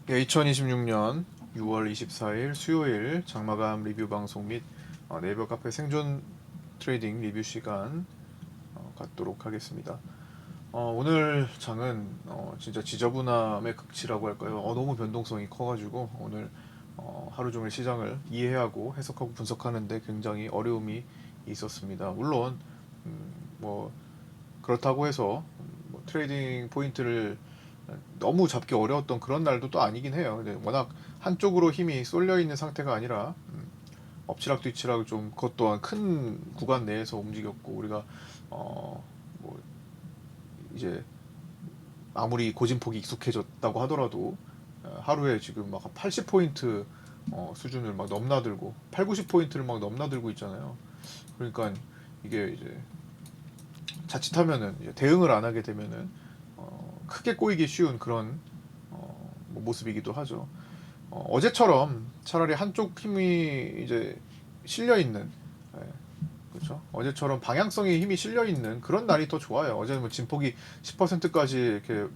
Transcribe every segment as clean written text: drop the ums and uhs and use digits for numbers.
2026년 6월 24일 수요일 장마감 리뷰 방송 및 네이버 카페 생존 트레이딩 리뷰 시간 갖도록 하겠습니다. 오늘 장은 진짜 지저분함의 극치라고 할까요? 너무 변동성이 커가지고 오늘 하루 종일 시장을 이해하고 해석하고 분석하는데 굉장히 어려움이 있었습니다. 물론 뭐 그렇다고 해서 뭐 트레이딩 포인트를 너무 잡기 어려웠던 그런 날도 또 아니긴 해요. 근데 워낙 한쪽으로 힘이 쏠려 있는 상태가 아니라 엎치락 뒤치락 좀 그것 또한 큰 구간 내에서 움직였고 우리가 뭐 이제 아무리 고진폭이 익숙해졌다고 하더라도 하루에 지금 막 80포인트 수준을 막 넘나들고 8, 90포인트를 막 넘나들고 있잖아요. 그러니까 이게 이제 자칫하면은 이제 대응을 안 하게 되면은 크게 꼬이기 쉬운 그런 뭐 모습이기도 하죠. 어제처럼 차라리 한쪽 힘이 이제 실려 있는, 그렇죠. 어제처럼 방향성에 힘이 실려 있는 그런 날이 더 좋아요. 어제는 뭐 진폭이 10%까지 이렇게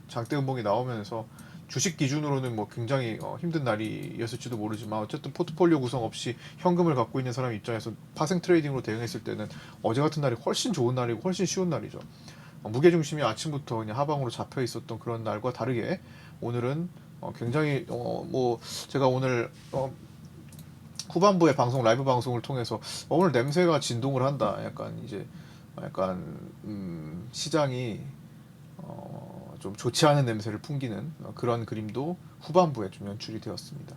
장대 음봉이 나오면서 주식 기준으로는 뭐 굉장히 힘든 날이었을지도 모르지만 어쨌든 포트폴리오 구성 없이 현금을 갖고 있는 사람 입장에서 파생 트레이딩으로 대응했을 때는 어제 같은 날이 훨씬 좋은 날이고 훨씬 쉬운 날이죠. 무게중심이 아침부터 그냥 하방으로 잡혀 있었던 그런 날과 다르게 오늘은 굉장히 뭐 제가 오늘 후반부에 방송 라이브 방송을 통해서 오늘 냄새가 진동을 한다. 약간 이제 약간 시장이 좀 좋지 않은 냄새를 풍기는 그런 그림도 후반부에 좀 연출이 되었습니다.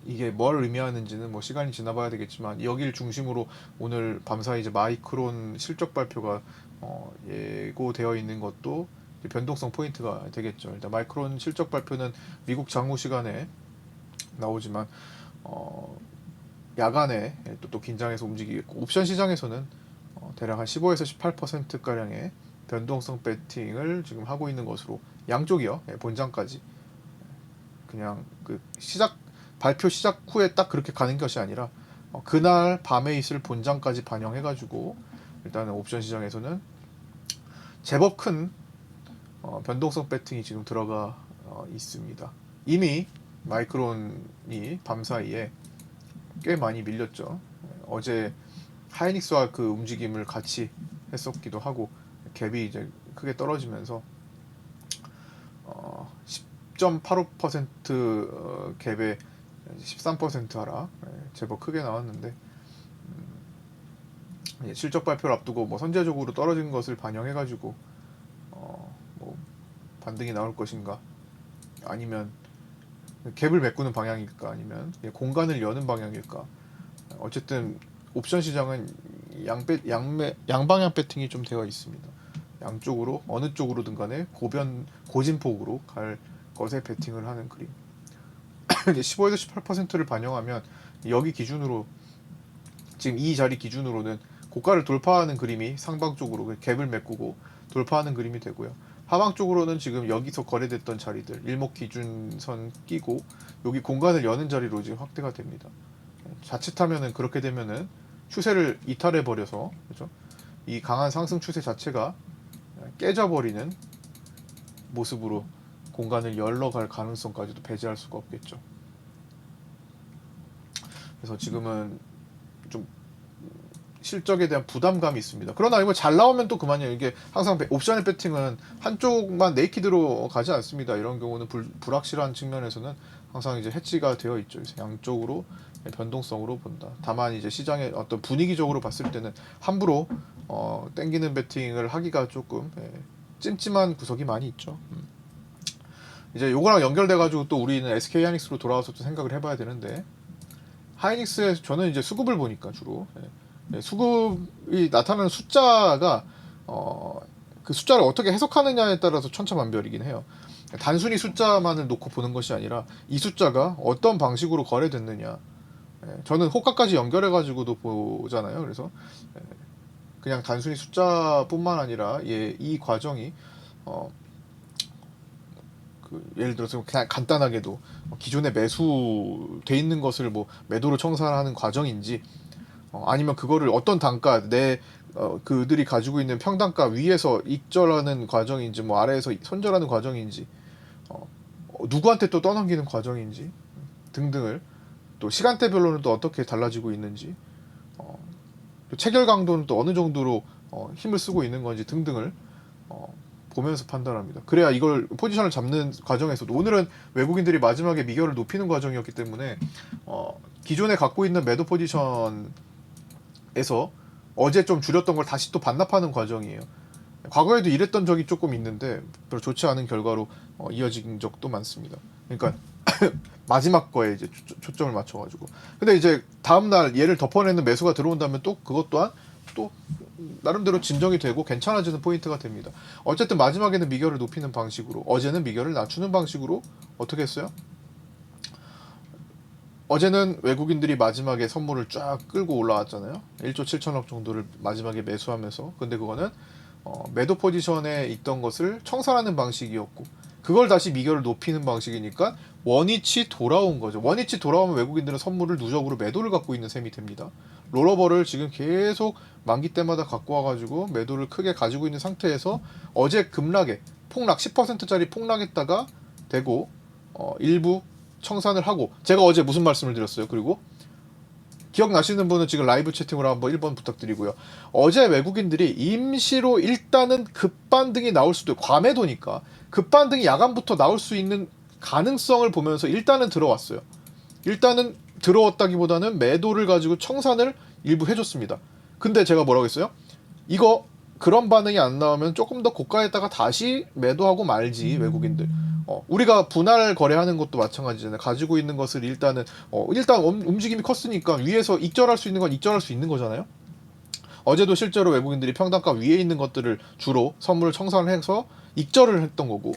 이게 뭘 의미하는지는 뭐 시간이 지나봐야 되겠지만 여기를 중심으로 오늘 밤사이 이제 마이크론 실적 발표가 예고되어 있는 것도 변동성 포인트가 되겠죠. 일단 마이크론 실적 발표는 미국 장후 시간에 나오지만 야간에 또 긴장해서 움직이겠고 옵션 시장에서는 대략 한 15에서 18% 가량의 변동성 배팅을 지금 하고 있는 것으로 양쪽이요. 본장까지 그냥 그 시작 발표 시작 후에 딱 그렇게 가는 것이 아니라 그날 밤에 있을 본장까지 반영해가지고 일단은 옵션 시장에서는 제법 큰 변동성 배팅이 지금 들어가 있습니다. 이미 마이크론이 밤 사이에 꽤 많이 밀렸죠. 어제 하이닉스와 그 움직임을 같이 했었기도 하고 갭이 이제 크게 떨어지면서 10.85% 갭에 13% 하락 제법 크게 나왔는데 실적 발표를 앞두고 뭐 선제적으로 떨어진 것을 반영해가지고 뭐 반등이 나올 것인가 아니면 갭을 메꾸는 방향일까 아니면 공간을 여는 방향일까. 어쨌든 옵션 시장은 양방향 배팅이 좀 되어 있습니다. 양쪽으로 어느 쪽으로든 간에 고진폭으로 갈 것에 배팅을 하는 그림. 이제 15에서 18%를 반영하면 여기 기준으로 지금 이 자리 기준으로는 고가를 돌파하는 그림이 상방 쪽으로 갭을 메꾸고 돌파하는 그림이 되고요. 하방 쪽으로는 지금 여기서 거래됐던 자리들 일목 기준선 끼고 여기 공간을 여는 자리로 지금 확대가 됩니다. 자칫하면은 그렇게 되면은 추세를 이탈해 버려서 그렇죠? 이 강한 상승 추세 자체가 깨져버리는 모습으로 공간을 열러갈 가능성까지도 배제할 수가 없겠죠. 그래서 지금은 좀 실적에 대한 부담감이 있습니다. 그러나 이거 잘 나오면 또 그만이에요. 이게 항상 옵션의 배팅은 한쪽만 네이키드로 가지 않습니다. 이런 경우는 불확실한 측면에서는 항상 이제 해지가 되어 있죠. 그래서 양쪽으로 변동성으로 본다. 다만 이제 시장의 어떤 분위기적으로 봤을 때는 함부로 땡기는 배팅을 하기가 조금 찜찜한 구석이 많이 있죠. 이제 요거랑 연결돼 가지고 또 우리는 SK 하이닉스로 돌아와서 또 생각을 해봐야 되는데 하이닉스에서 저는 이제 수급을 보니까 주로 수급이 나타나는 숫자가 그 숫자를 어떻게 해석하느냐에 따라서 천차만별이긴 해요. 단순히 숫자만을 놓고 보는 것이 아니라 이 숫자가 어떤 방식으로 거래됐느냐. 저는 호가까지 연결해가지고도 보잖아요. 그래서 그냥 단순히 숫자뿐만 아니라 이 과정이 예를 들어서 그냥 간단하게도 기존에 매수돼 있는 것을 뭐 매도로 청산하는 과정인지 아니면 그거를 어떤 단가 내 그들이 가지고 있는 평단가 위에서 익절하는 과정인지 뭐 아래에서 손절하는 과정인지 누구한테 또 떠넘기는 과정인지 등등을 또 시간대별로는 또 어떻게 달라지고 있는지 또 체결 강도는 또 어느 정도로 힘을 쓰고 있는 건지 등등을 보면서 판단합니다. 그래야 이걸 포지션을 잡는 과정에서도 오늘은 외국인들이 마지막에 미결을 높이는 과정이었기 때문에 기존에 갖고 있는 매도 포지션에서 어제 좀 줄였던 걸 다시 또 반납하는 과정이에요. 과거에도 이랬던 적이 조금 있는데 별로 좋지 않은 결과로 이어진 적도 많습니다. 그러니까 마지막 거에 이제 초점을 맞춰가지고. 근데 이제 다음날 얘를 덮어내는 매수가 들어온다면 또 그것 또한 또 나름대로 진정이 되고 괜찮아지는 포인트가 됩니다. 어쨌든 마지막에는 미결을 높이는 방식으로, 어제는 미결을 낮추는 방식으로 어떻게 했어요? 어제는 외국인들이 마지막에 선물을 쫙 끌고 올라왔잖아요. 1조 7천억 정도를 마지막에 매수하면서. 근데 그거는 매도 포지션에 있던 것을 청산하는 방식이었고, 그걸 다시 미결을 높이는 방식이니까 원위치 돌아온 거죠. 원위치 돌아오면 외국인들은 선물을 누적으로 매도를 갖고 있는 셈이 됩니다. 롤오버를 지금 계속 만기 때마다 갖고 와가지고 매도를 크게 가지고 있는 상태에서 어제 급락에 폭락 10%짜리 폭락했다가 되고 일부 청산을 하고, 제가 어제 무슨 말씀을 드렸어요? 그리고 기억나시는 분은 지금 라이브 채팅으로 한번 1번 부탁드리고요. 어제 외국인들이 임시로 일단은 급반등이 나올 수도 있고, 과매도니까 급반등이 야간부터 나올 수 있는 가능성을 보면서 일단은 들어왔어요. 일단은 들어왔다기보다는 매도를 가지고 청산을 일부 해줬습니다. 근데 제가 뭐라고 했어요? 이거 그런 반응이 안 나오면 조금 더 고가에다가 다시 매도하고 말지 외국인들. 우리가 분할 거래하는 것도 마찬가지잖아요. 가지고 있는 것을 일단은 일단 움직임이 컸으니까 위에서 익절할 수 있는 건 익절할 수 있는 거잖아요. 어제도 실제로 외국인들이 평단가 위에 있는 것들을 주로 선물을 청산을 해서 익절을 했던 거고,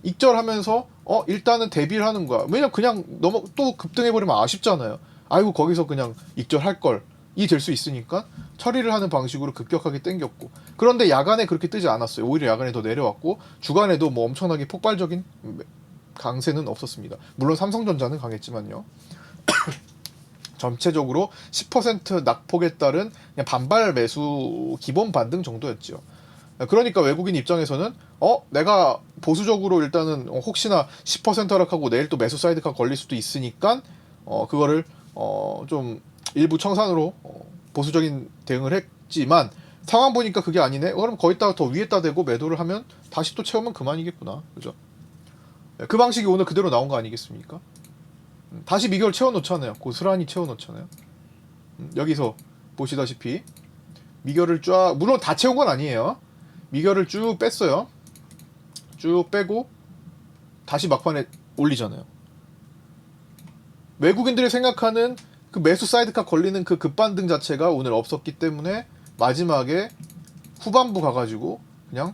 익절하면서 일단은 대비를 하는 거야. 왜냐면 그냥 너무 또 급등해버리면 아쉽잖아요. 아이고 거기서 그냥 익절할 걸 이 될 수 있으니까 처리를 하는 방식으로 급격하게 땡겼고, 그런데 야간에 그렇게 뜨지 않았어요. 오히려 야간에 더 내려왔고 주간에도 뭐 엄청나게 폭발적인 강세는 없었습니다. 물론 삼성전자는 강했지만요. 전체적으로 10% 낙폭에 따른 그냥 반발 매수 기본 반등 정도였죠. 그러니까 외국인 입장에서는 내가 보수적으로 일단은 혹시나 10% 하락하고 내일 또 매수 사이드가 걸릴 수도 있으니까 그거를 좀 일부 청산으로 보수적인 대응을 했지만, 상황 보니까 그게 아니네. 그럼 거기다가 더 위에다 대고 매도를 하면 다시 또 채우면 그만이겠구나. 그죠? 그 방식이 오늘 그대로 나온 거 아니겠습니까? 다시 미결 채워놓잖아요. 고스란히 채워놓잖아요. 여기서 보시다시피 미결을 쫙, 물론 다 채운 건 아니에요. 미결을 쭉 뺐어요. 쭉 빼고 다시 막판에 올리잖아요. 외국인들이 생각하는 그 매수 사이드카 걸리는 그 급반등 자체가 오늘 없었기 때문에 마지막에 후반부 가가지고 그냥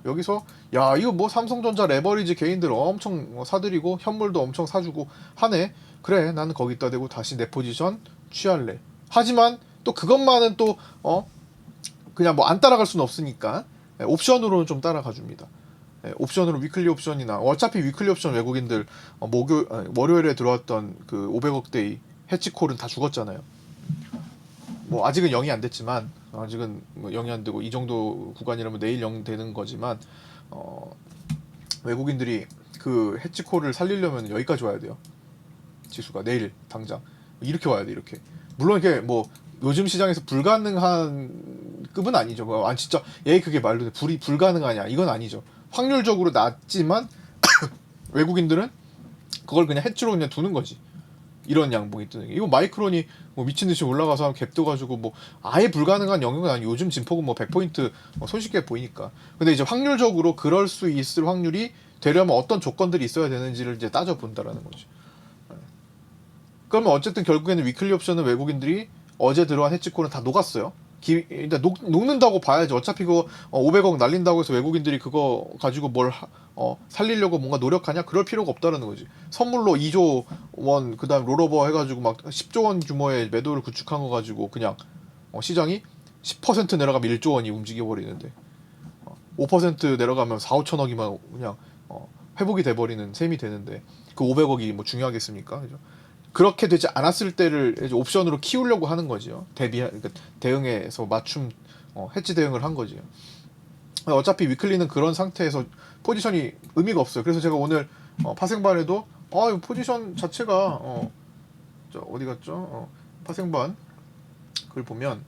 여기서 야 이거 뭐 삼성전자 레버리지 개인들 엄청 사들이고 현물도 엄청 사주고 하네. 그래 나는 거기다 대고 다시 내 포지션 취할래. 하지만 또 그것만은 또 그냥 뭐 안 따라갈 수는 없으니까 옵션으로는 좀 따라가 줍니다. 옵션으로 위클리 옵션이나 어차피 위클리 옵션 외국인들 월요일에 들어왔던 그 500억대의 해치콜은 다 죽었잖아요. 뭐 아직은 0이 안 됐지만, 아직은 뭐 0이 안 되고 이 정도 구간이라면 내일 0 되는 거지만 외국인들이 그 해치콜을 살리려면 여기까지 와야 돼요. 지수가 내일 당장 이렇게 와야 돼. 이렇게. 물론 이게 뭐 요즘 시장에서 불가능한 급은 아니죠. 진짜 그게 말로 돼. 불가능하냐 이건 아니죠. 확률적으로 낮지만 외국인들은 그걸 그냥 해치로 그냥 두는 거지. 이런 양봉이 뜨는 게. 이거 마이크론이 뭐 미친듯이 올라가서 갭 떠가지고 뭐 아예 불가능한 영역은 아니고, 요즘 진폭은 뭐 100포인트 손쉽게 보이니까. 근데 이제 확률적으로 그럴 수 있을 확률이 되려면 어떤 조건들이 있어야 되는지를 이제 따져본다라는 거죠. 그러면 어쨌든 결국에는 위클리 옵션은 외국인들이 어제 들어간 해치콜은 다 녹았어요. 일단 녹는다고 봐야지. 어차피 그거 500억 날린다고 해서 외국인들이 그거 가지고 뭘 살리려고 뭔가 노력하냐? 그럴 필요가 없다는 거지. 선물로 2조 원, 그 다음 롤오버 해가지고 막 10조 원 규모의 매도를 구축한 거 가지고 그냥 시장이 10% 내려가면 1조 원이 움직여버리는데 5% 내려가면 4, 5천억이만 그냥 회복이 돼버리는 셈이 되는데 그 500억이 뭐 중요하겠습니까? 그죠? 그렇게 되지 않았을 때를 이제 옵션으로 키우려고 하는 거죠. 그러니까 대응해서 맞춤 해지 대응을 한 거지. 어차피 위클리는 그런 상태에서 포지션이 의미가 없어요. 그래서 제가 오늘 파생반에도 이 포지션 자체가 어디 갔죠? 파생반 글 보면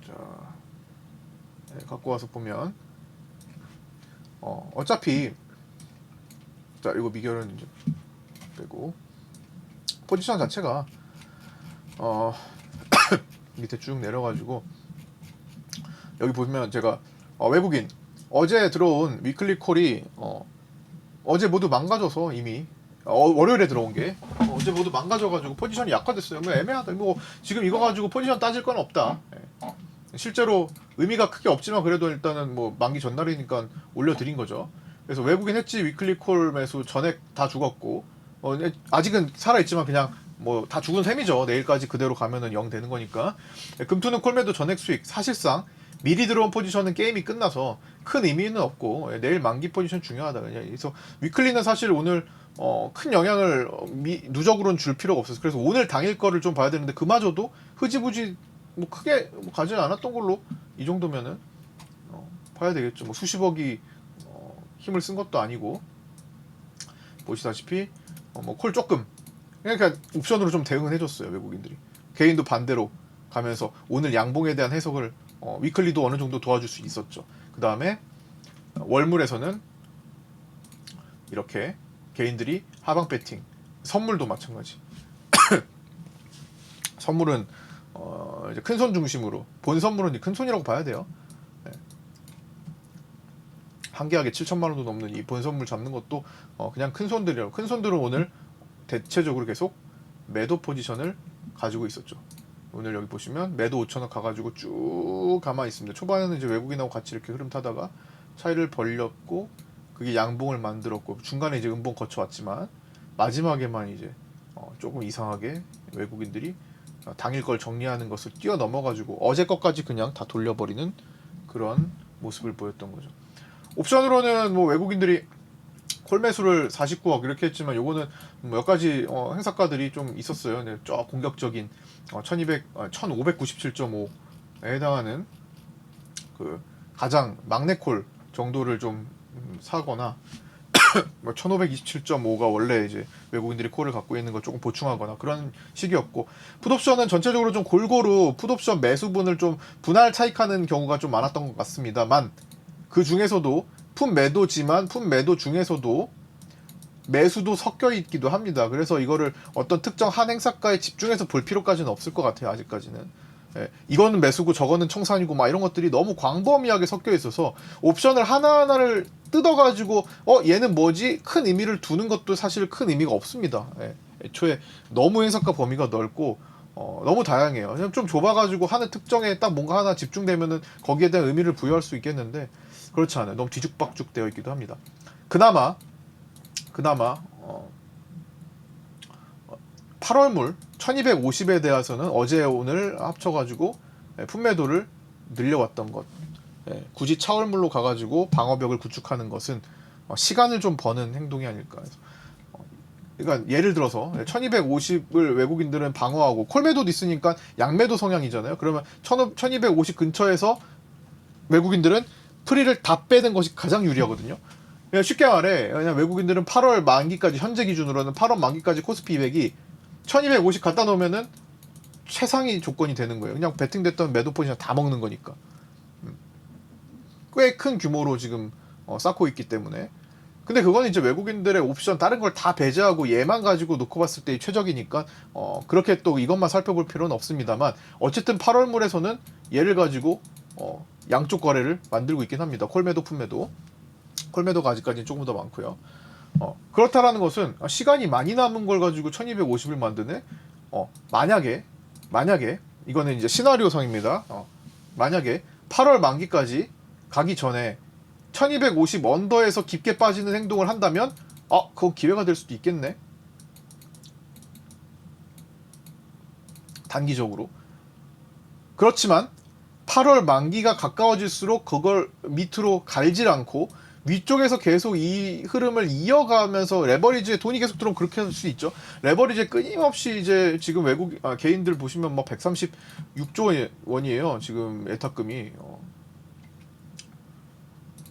자 갖고 와서 보면 어차피 자 이거 미결은 이제 빼고 포지션 자체가 밑에 쭉 내려가지고 여기 보면 제가 외국인 어제 들어온 위클리 콜이 어제 모두 망가져서 이미 월요일에 들어온 게 어제 모두 망가져가지고 포지션이 약화됐어요. 뭐 애매하다. 뭐 지금 이거 가지고 포지션 따질 건 없다. 실제로 의미가 크게 없지만 그래도 일단은 뭐 만기 전날이니까 올려드린 거죠. 그래서 외국인 해지 위클리 콜 매수 전액 다 죽었고 아직은 살아있지만 그냥 뭐 다 죽은 셈이죠. 내일까지 그대로 가면은 0 되는 거니까. 금투는 콜매도 전액 수익. 사실상 미리 들어온 포지션은 게임이 끝나서 큰 의미는 없고 내일 만기 포지션 중요하다. 그래서 위클리는 사실 오늘 큰 영향을 누적으로는 줄 필요가 없었어요. 그래서 오늘 당일 거를 좀 봐야 되는데 그마저도 흐지부지 뭐 크게 가지 않았던 걸로 이 정도면은 봐야 되겠죠. 뭐 수십억이 힘을 쓴 것도 아니고 보시다시피 뭐 콜 조금 그러니까 옵션으로 좀 대응을 해줬어요. 외국인들이 개인도 반대로 가면서 오늘 양봉에 대한 해석을 위클리도 어느 정도 도와줄 수 있었죠. 그 다음에 월물에서는 이렇게 개인들이 하방 배팅, 선물도 마찬가지. 선물은 이제 큰 손 중심으로 본 선물은 큰 손이라고 봐야 돼요. 네. 한 계약에 7천만 원도 넘는 이 본 선물 잡는 것도 그냥 큰 손들이라고. 큰 손들은 오늘 대체적으로 계속 매도 포지션을 가지고 있었죠. 오늘 여기 보시면 매도 5천원 가가지고 쭉 가만히 있습니다. 초반에는 이제 외국인하고 같이 이렇게 흐름 타다가 차이를 벌렸고 그게 양봉을 만들었고 중간에 이제 음봉 거쳐왔지만 마지막에만 이제 조금 이상하게 외국인들이 당일 걸 정리하는 것을 뛰어넘어가지고 어제 것까지 그냥 다 돌려버리는 그런 모습을 보였던 거죠. 옵션으로는 뭐 외국인들이 콜매수를 49억 이렇게 했지만 요거는 몇 가지 행사가들이 좀 있었어요. 네, 쫙 공격적인 1597.5에 해당하는 그 가장 막내 콜 정도를 좀 사거나 뭐 1527.5가 원래 이제 외국인들이 콜을 갖고 있는 거 조금 보충하거나 그런 식이었고 풋옵션은 전체적으로 좀 골고루 풋옵션 매수분을 좀 분할 차익하는 경우가 좀 많았던 것 같습니다만 그 중에서도 풋 매도지만 풋 매도 중에서도 매수도 섞여 있기도 합니다. 그래서 이거를 어떤 특정 한 행사가에 집중해서 볼 필요까지는 없을 것 같아요. 아직까지는. 이거는 매수고 저거는 청산이고 막 이런 것들이 너무 광범위하게 섞여 있어서 옵션을 하나하나를 뜯어가지고 얘는 뭐지? 큰 의미를 두는 것도 사실 큰 의미가 없습니다. 애초에 너무 행사가 범위가 넓고 너무 다양해요. 그냥 좀 좁아가지고 하는 특정에 딱 뭔가 하나 집중되면은 거기에 대한 의미를 부여할 수 있겠는데 그렇지 않아요. 너무 뒤죽박죽 되어 있기도 합니다. 그나마 8월물 1250에 대해서는 어제 오늘 합쳐가지고 품매도를 늘려왔던 것. 굳이 차월물로 가가지고 방어벽을 구축하는 것은 시간을 좀 버는 행동이 아닐까. 그러니까 예를 들어서 1250을 외국인들은 방어하고 콜매도도 있으니까 양매도 성향이잖아요. 그러면 1250 근처에서 외국인들은 프리를 다 빼는 것이 가장 유리하거든요. 그냥 쉽게 말해 그냥 외국인들은 8월 만기까지 현재 기준으로는 8월 만기까지 코스피 200이 1250 갖다 놓으면은 최상위 조건이 되는 거예요. 그냥 베팅됐던 매도 포지션 다 먹는 거니까. 꽤 큰 규모로 지금 쌓고 있기 때문에. 근데 그건 이제 외국인들의 옵션 다른 걸 다 배제하고 얘만 가지고 놓고 봤을 때 최적이니까 그렇게 또 이것만 살펴볼 필요는 없습니다만 어쨌든 8월물에서는 얘를 가지고 양쪽 거래를 만들고 있긴 합니다. 콜매도 풋매도. 콜매도가 아직까지는 조금 더 많고요. 그렇다라는 것은 시간이 많이 남은 걸 가지고 1250을 만드네. 만약에 이거는 이제 시나리오상입니다. 만약에 8월 만기까지 가기 전에 1250 언더에서 깊게 빠지는 행동을 한다면 그건 기회가 될 수도 있겠네. 단기적으로. 그렇지만 8월 만기가 가까워질수록 그걸 밑으로 갈질 않고 위쪽에서 계속 이 흐름을 이어가면서 레버리지에 돈이 계속 들어오면 그렇게 할 수 있죠. 레버리지에 끊임없이 이제 지금 개인들 보시면 뭐 136조 원이에요. 지금 예탁금이.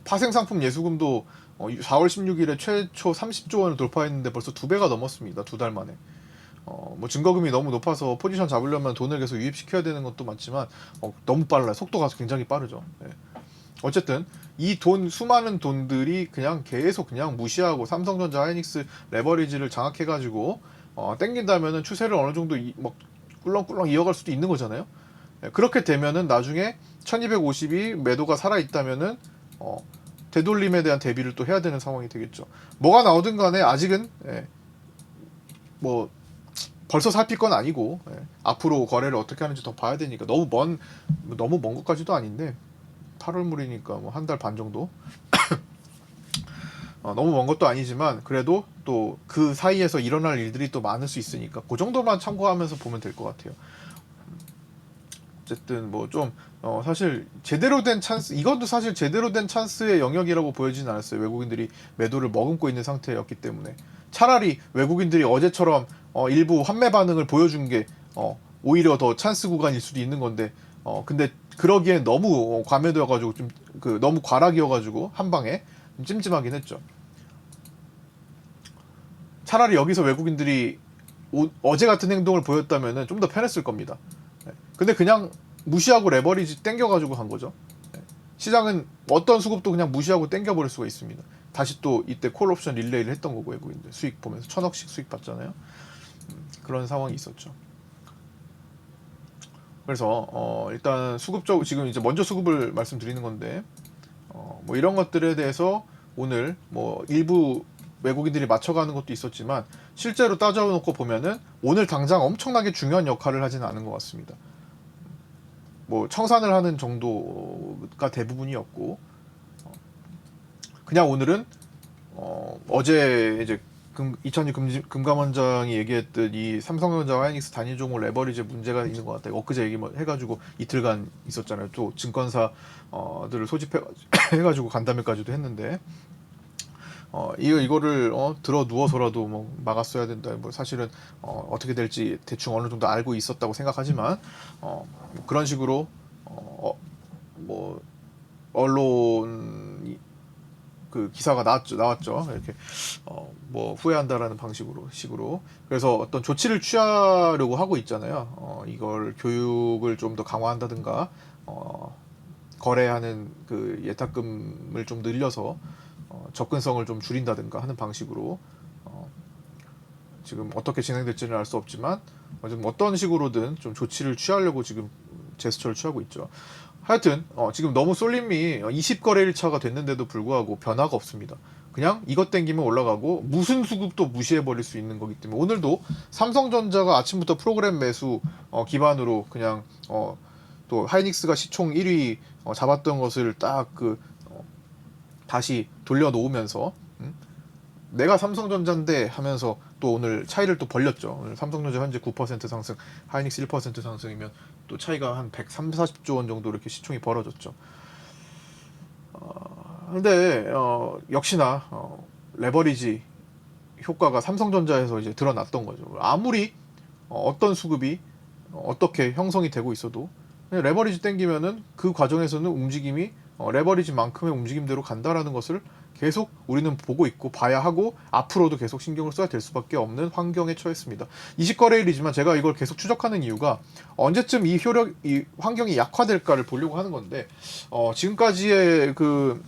파생상품 예수금도 4월 16일에 최초 30조 원을 돌파했는데 벌써 2배가 넘었습니다. 2달 만에. 뭐 증거금이 너무 높아서 포지션 잡으려면 돈을 계속 유입시켜야 되는 것도 맞지만 너무 빨라요. 속도가 굉장히 빠르죠. 네. 어쨌든 이 수많은 돈들이 그냥 계속 그냥 무시하고 삼성전자, 하이닉스 레버리지를 장악해가지고 땡긴다면은 추세를 어느 정도 막 꿀렁꿀렁 이어갈 수도 있는 거잖아요. 네. 그렇게 되면은 나중에 1250이 매도가 살아있다면은 되돌림에 대한 대비를 또 해야 되는 상황이 되겠죠. 뭐가 나오든 간에 아직은 뭐 벌써 살필 건 아니고 앞으로 거래를 어떻게 하는지 더 봐야 되니까 너무 먼 것까지도 아닌데 8월물이니까 뭐 한 달 반 정도 너무 먼 것도 아니지만 그래도 또 그 사이에서 일어날 일들이 또 많을 수 있으니까 그 정도만 참고하면서 보면 될 것 같아요. 어쨌든 뭐 좀 사실 제대로 된 찬스, 이것도 사실 제대로 된 찬스의 영역이라고 보여지진 않았어요. 외국인들이 매도를 머금고 있는 상태였기 때문에 차라리 외국인들이 어제처럼 일부 환매 반응을 보여준 게 오히려 더 찬스 구간일 수도 있는 건데 근데 그러기엔 너무 과매도여가지고 좀 너무 과락이어가지고 한 방에 좀 찜찜하긴 했죠. 차라리 여기서 외국인들이 어제 같은 행동을 보였다면은 좀 더 편했을 겁니다. 근데 그냥 무시하고 레버리지 땡겨가지고 간 거죠. 시장은 어떤 수급도 그냥 무시하고 땡겨버릴 수가 있습니다. 다시 또 이때 콜옵션 릴레이를 했던 거고 외국인들 수익 보면서 1000억씩 수익 받잖아요. 그런 상황이 있었죠. 그래서 일단 수급적 지금 이제 먼저 수급을 말씀드리는 건데 뭐 이런 것들에 대해서 오늘 뭐 일부 외국인들이 맞춰가는 것도 있었지만 실제로 따져놓고 보면은 오늘 당장 엄청나게 중요한 역할을 하지는 않은 것 같습니다. 뭐 청산을 하는 정도가 대부분이었고 그냥 오늘은 어제 이제 이찬희 금감원장이 얘기했던 이 삼성전자, 하이닉스 단일종목 레버리지 문제가 있는 것 같다. 엊그제 얘기 뭐 해가지고 이틀간 있었잖아요. 또 증권사들을 소집해가지고 간담회까지도 했는데 이거를 들어 누워서라도 뭐 막았어야 된다. 뭐 사실은 어떻게 될지 대충 어느 정도 알고 있었다고 생각하지만 뭐 그런 식으로 뭐 언론 그 기사가 나왔죠. 이렇게 뭐 후회한다라는 식으로. 그래서 어떤 조치를 취하려고 하고 있잖아요. 이걸 교육을 좀 더 강화한다든가 거래하는 그 예탁금을 좀 늘려서 접근성을 좀 줄인다든가 하는 방식으로 지금 어떻게 진행될지는 알 수 없지만 어떤 식으로든 좀 조치를 취하려고 지금 제스처를 취하고 있죠. 하여튼 지금 너무 쏠림이 20거래일 차가 됐는데도 불구하고 변화가 없습니다. 그냥 이것 땡기면 올라가고 무슨 수급도 무시해버릴 수 있는 거기 때문에 오늘도 삼성전자가 아침부터 프로그램 매수 기반으로 그냥 또 하이닉스가 시총 1위 잡았던 것을 딱 다시 돌려놓으면서 내가 삼성전자인데 하면서 또 오늘 차이를 또 벌렸죠. 오늘 삼성전자 현재 9% 상승, 하이닉스 1% 상승이면 또 차이가 한 130, 40조 원 정도 이렇게 시총이 벌어졌죠. 근데 역시나 레버리지 효과가 삼성전자에서 이제 드러났던 거죠. 아무리 어떤 수급이 어떻게 형성이 되고 있어도 그냥 레버리지 땡기면은 그 과정에서는 움직임이 레버리지만큼의 움직임대로 간다라는 것을 계속 우리는 보고 있고 봐야 하고 앞으로도 계속 신경을 써야 될 수밖에 없는 환경에 처했습니다. 20거래일이지만 제가 이걸 계속 추적하는 이유가 언제쯤 이 환경이 약화될까를 보려고 하는 건데 지금까지의 그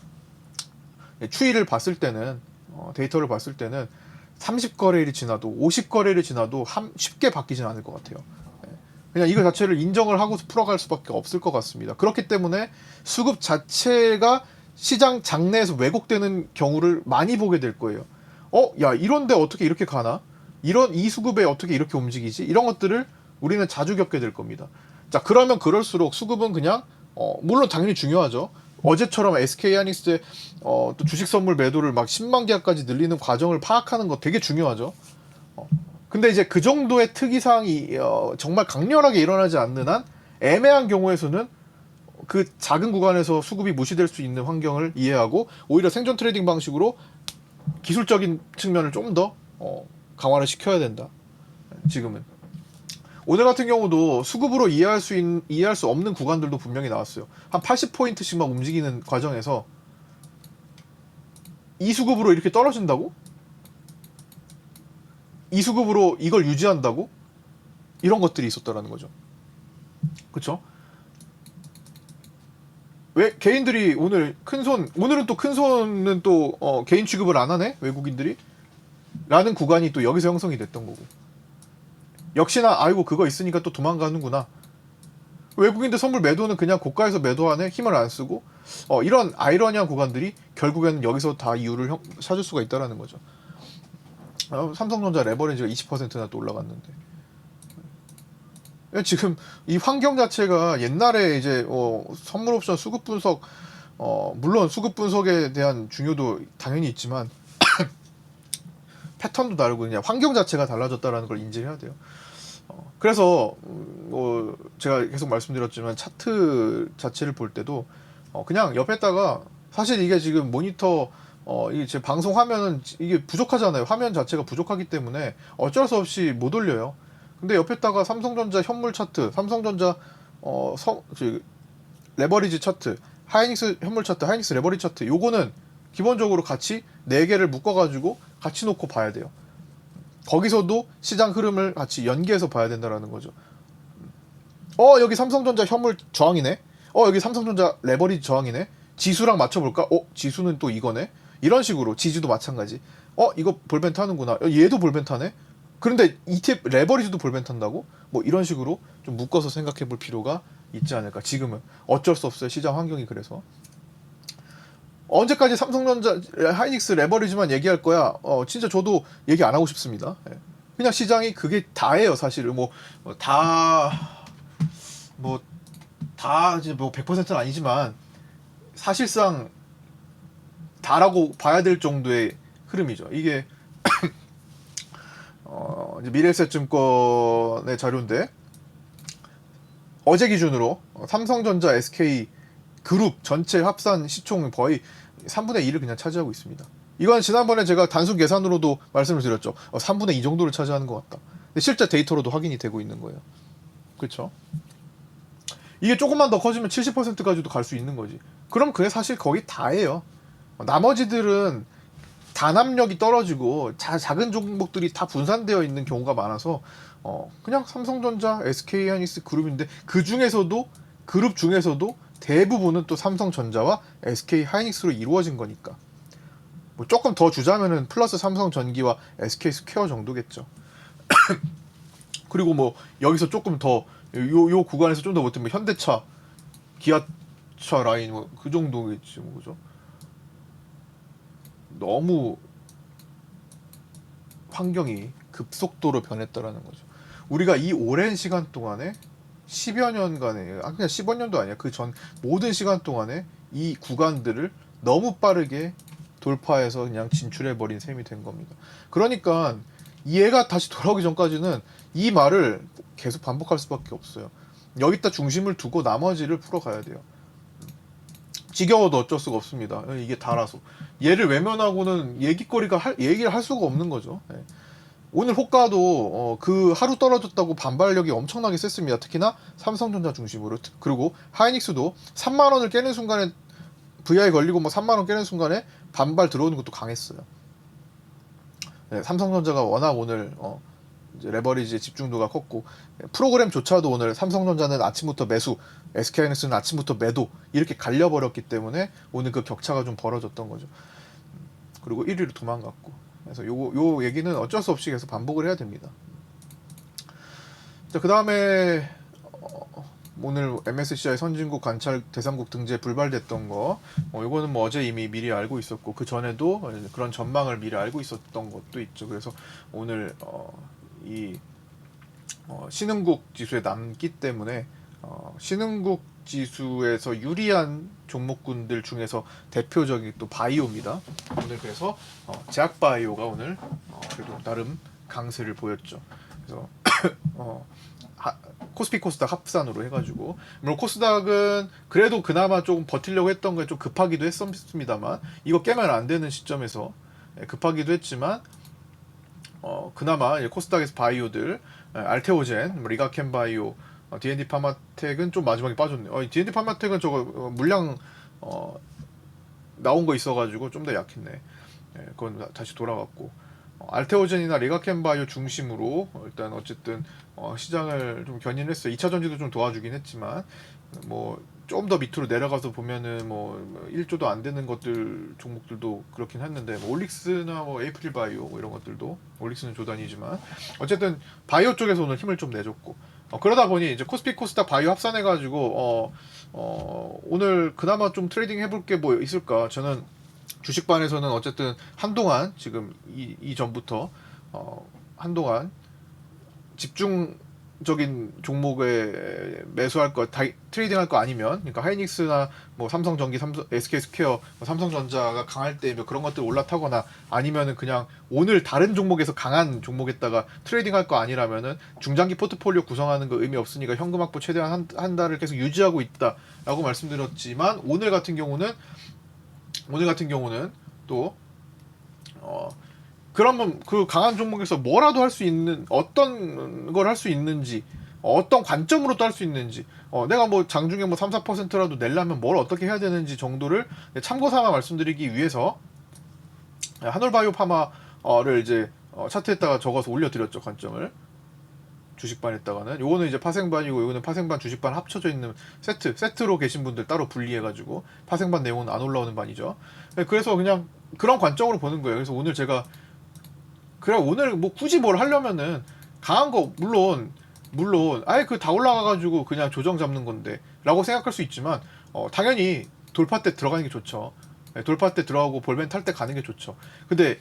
추이를 봤을 때는 데이터를 봤을 때는 30거래일이 지나도 50거래일이 지나도 쉽게 바뀌진 않을 것 같아요. 그냥 이거 자체를 인정을 하고 풀어갈 수밖에 없을 것 같습니다. 그렇기 때문에 수급 자체가 시장 장내에서 왜곡되는 경우를 많이 보게 될 거예요. 야, 이런데 어떻게 이렇게 가나? 이 수급에 어떻게 이렇게 움직이지? 이런 것들을 우리는 자주 겪게 될 겁니다. 자, 그러면 그럴수록 수급은 그냥, 물론 당연히 중요하죠. 어제처럼 SK 하이닉스의 또 주식 선물 매도를 막 10만 계약까지 늘리는 과정을 파악하는 거 되게 중요하죠. 근데 이제 그 정도의 특이사항이 정말 강렬하게 일어나지 않는 한 애매한 경우에서는 그 작은 구간에서 수급이 무시될 수 있는 환경을 이해하고 오히려 생존 트레이딩 방식으로 기술적인 측면을 좀 더 강화를 시켜야 된다. 지금은 오늘 같은 경우도 수급으로 이해할 수 없는 구간들도 분명히 나왔어요. 한 80포인트씩만 움직이는 과정에서 이 수급으로 이렇게 떨어진다고? 이 수급으로 이걸 유지한다고? 이런 것들이 있었다라는 거죠. 그쵸? 왜 개인들이 오늘 오늘은 또 큰손은 또 개인 취급을 안 하네? 외국인들이? 라는 구간이 또 여기서 형성이 됐던 거고. 역시나 아이고 그거 있으니까 또 도망가는구나. 외국인들 선물 매도는 그냥 고가에서 매도하네? 힘을 안 쓰고 이런 아이러니한 구간들이 결국에는 여기서 다 이유를 찾을 수가 있다라는 거죠. 삼성전자 레버리지가 20%나 또 올라갔는데 지금 이 환경 자체가 옛날에 이제 선물 옵션 수급 분석 물론 수급 분석에 대한 중요도 당연히 있지만 패턴도 다르고 그냥 환경 자체가 달라졌다라는 걸 인지해야 돼요. 그래서 제가 계속 말씀드렸지만 차트 자체를 볼 때도 그냥 옆에다가 사실 이게 지금 모니터 이게 제 방송 화면은 이게 부족하잖아요. 화면 자체가 부족하기 때문에 어쩔 수 없이 못 올려요. 근데 옆에다가 삼성전자 현물 차트, 삼성전자 레버리지 차트, 하이닉스 현물 차트, 하이닉스 레버리지 차트 요거는 기본적으로 같이 4개를 묶어가지고 같이 놓고 봐야 돼요. 거기서도 시장 흐름을 같이 연계해서 봐야 된다라는 거죠. 여기 삼성전자 현물 저항이네. 여기 삼성전자 레버리지 저항이네. 지수랑 맞춰볼까? 지수는 또 이거네. 이런 식으로 지지도 마찬가지. 이거 볼벤 타는구나. 얘도 볼벤 타네. 그런데 ETF 레버리지도 볼벤 탄다고? 뭐 이런 식으로 좀 묶어서 생각해 볼 필요가 있지 않을까. 지금은 어쩔 수 없어요. 시장 환경이 그래서. 언제까지 삼성전자 하이닉스 레버리지만 얘기할 거야? 진짜 저도 얘기 안 하고 싶습니다. 그냥 시장이 그게 다예요, 사실은. 다 이제 100%는 아니지만 사실상 다라고 봐야 될 정도의 흐름이죠. 이게 이제 미래에셋증권의 자료인데 어제 기준으로 삼성전자 SK 그룹 전체 합산 시총 거의 3분의 1을 그냥 차지하고 있습니다. 이건 지난번에 제가 단순 계산으로도 말씀을 드렸죠. 3분의 2 정도를 차지하는 것 같다. 근데 실제 데이터로도 확인이 되고 있는 거예요. 그렇죠? 이게 조금만 더 커지면 70%까지도 갈 수 있는 거지. 그럼 그게 사실 거의 다예요. 나머지들은 단합력이 떨어지고 작은 종목들이 다 분산되어 있는 경우가 많아서 그냥 삼성전자, SK하이닉스 그룹인데 그 중에서도 그룹 중에서도 대부분은 또 삼성전자와 SK하이닉스로 이루어진 거니까 뭐 조금 더 주자면은 플러스 삼성전기와 SK스퀘어 정도겠죠. 그리고 뭐 여기서 조금 더 요 구간에서 좀 더 못하면 현대차, 기아차 라인 뭐 그 정도겠지 뭐 그죠? 너무 환경이 급속도로 변했다라는 거죠. 우리가 이 오랜 시간 동안에 10여 년간에 그냥 15년도 아니야. 그 전 모든 시간 동안에 이 구간들을 너무 빠르게 돌파해서 그냥 진출해버린 셈이 된 겁니다. 그러니까 얘가 다시 돌아오기 전까지는 이 말을 계속 반복할 수밖에 없어요. 여기다 중심을 두고 나머지를 풀어가야 돼요. 지겨워도 어쩔 수가 없습니다. 이게 달아서. 얘를 외면하고는 얘기를 할 수가 없는 거죠. 오늘 호가도 그 하루 떨어졌다고 반발력이 엄청나게 셌습니다. 특히나 삼성전자 중심으로. 그리고 하이닉스도 3만원을 깨는 순간에 VI 걸리고 뭐 3만원 깨는 순간에 반발 들어오는 것도 강했어요. 삼성전자가 워낙 오늘 이제 레버리지의 집중도가 컸고 프로그램조차도 오늘 삼성전자는 아침부터 매수, SK하이닉스는 아침부터 매도 이렇게 갈려버렸기 때문에 오늘 그 격차가 좀 벌어졌던 거죠. 그리고 1위로 도망갔고 그래서 요 얘기는 어쩔 수 없이 계속 반복을 해야 됩니다. 자, 그 다음에 오늘 MSCI 선진국 관찰 대상국 등재 불발됐던 거 이거는 뭐 어제 이미 미리 알고 있었고 그 전에도 그런 전망을 미리 알고 있었던 것도 있죠. 그래서 오늘 이 신흥국 지수에 남기 때문에 신흥국 지수에서 유리한 종목군들 중에서 대표적인 또 바이오입니다. 오늘 그래서 제약바이오가 오늘 그래도 나름 강세를 보였죠. 그래서 코스피 코스닥 합산으로 해가지고, 물론 코스닥은 그래도 그나마 조금 버티려고 했던 거에 좀 급하기도 했습니다만, 이거 깨면 안 되는 시점에서 급하기도 했지만, 그나마 코스닥에서 바이오들, 알테오젠, 리가켄 바이오, D&D 파마텍은 좀 마지막에 빠졌네요. D&D 파마텍은 저거 물량 나온 거 있어가지고 좀 더 약했네. 그건 다시 돌아갔고, 알테오젠이나 리가켄 바이오 중심으로 일단 어쨌든 시장을 좀 견인했어요. 2차 전지도 좀 도와주긴 했지만, 뭐 좀 더 밑으로 내려가서 보면은 뭐 1조도 안 되는 것들 종목들도 그렇긴 했는데, 뭐 올릭스나 뭐 에이프릴 바이오 뭐 이런 것들도, 올릭스는 조단이지만 어쨌든 바이오 쪽에서 오늘 힘을 좀 내줬고, 그러다 보니 이제 코스피 코스닥 바이오 합산해가지고 오늘 그나마 좀 트레이딩 해볼 게 뭐 있을까. 저는 주식반에서는 어쨌든 한동안 지금 이전부터 한동안 집중적인 종목에 매수할 거, 트레이딩 할 거 아니면, 그러니까 하이닉스나 뭐 삼성전기, SK스퀘어, 뭐 삼성전자가 강할 때 뭐 그런 것들 올라타거나, 아니면은 그냥 오늘 다른 종목에서 강한 종목에다가 트레이딩 할 거 아니라면은 중장기 포트폴리오 구성하는 거 의미 없으니까 현금 확보 최대한 한 달을 계속 유지하고 있다라고 말씀드렸지만, 오늘 같은 경우는 또 그러면 그 강한 종목에서 뭐라도 할 수 있는, 어떤 걸 할 수 있는지, 어떤 관점으로 또 할 수 있는지, 내가 뭐 장중에 뭐 3, 4%라도 내려면 뭘 어떻게 해야 되는지 정도를 참고 삼아 말씀드리기 위해서 한올바이오 파마를 이제 차트에다가 적어서 올려드렸죠. 관점을 주식반에다가는. 요거는 이제 파생반이고, 요거는 파생반 주식반 합쳐져 있는 세트로 계신 분들 따로 분리해가지고, 파생반 내용은 안 올라오는 반이죠. 그래서 그냥 그런 관점으로 보는 거예요. 그래서 오늘 제가, 그래 오늘 뭐 굳이 뭘 하려면은 강한 거 물론 아예 그 다 올라가가지고 그냥 조정 잡는 건데 라고 생각할 수 있지만, 당연히 돌파 때 들어가는 게 좋죠. 돌파 때 들어가고 볼멘 탈 때 가는 게 좋죠. 근데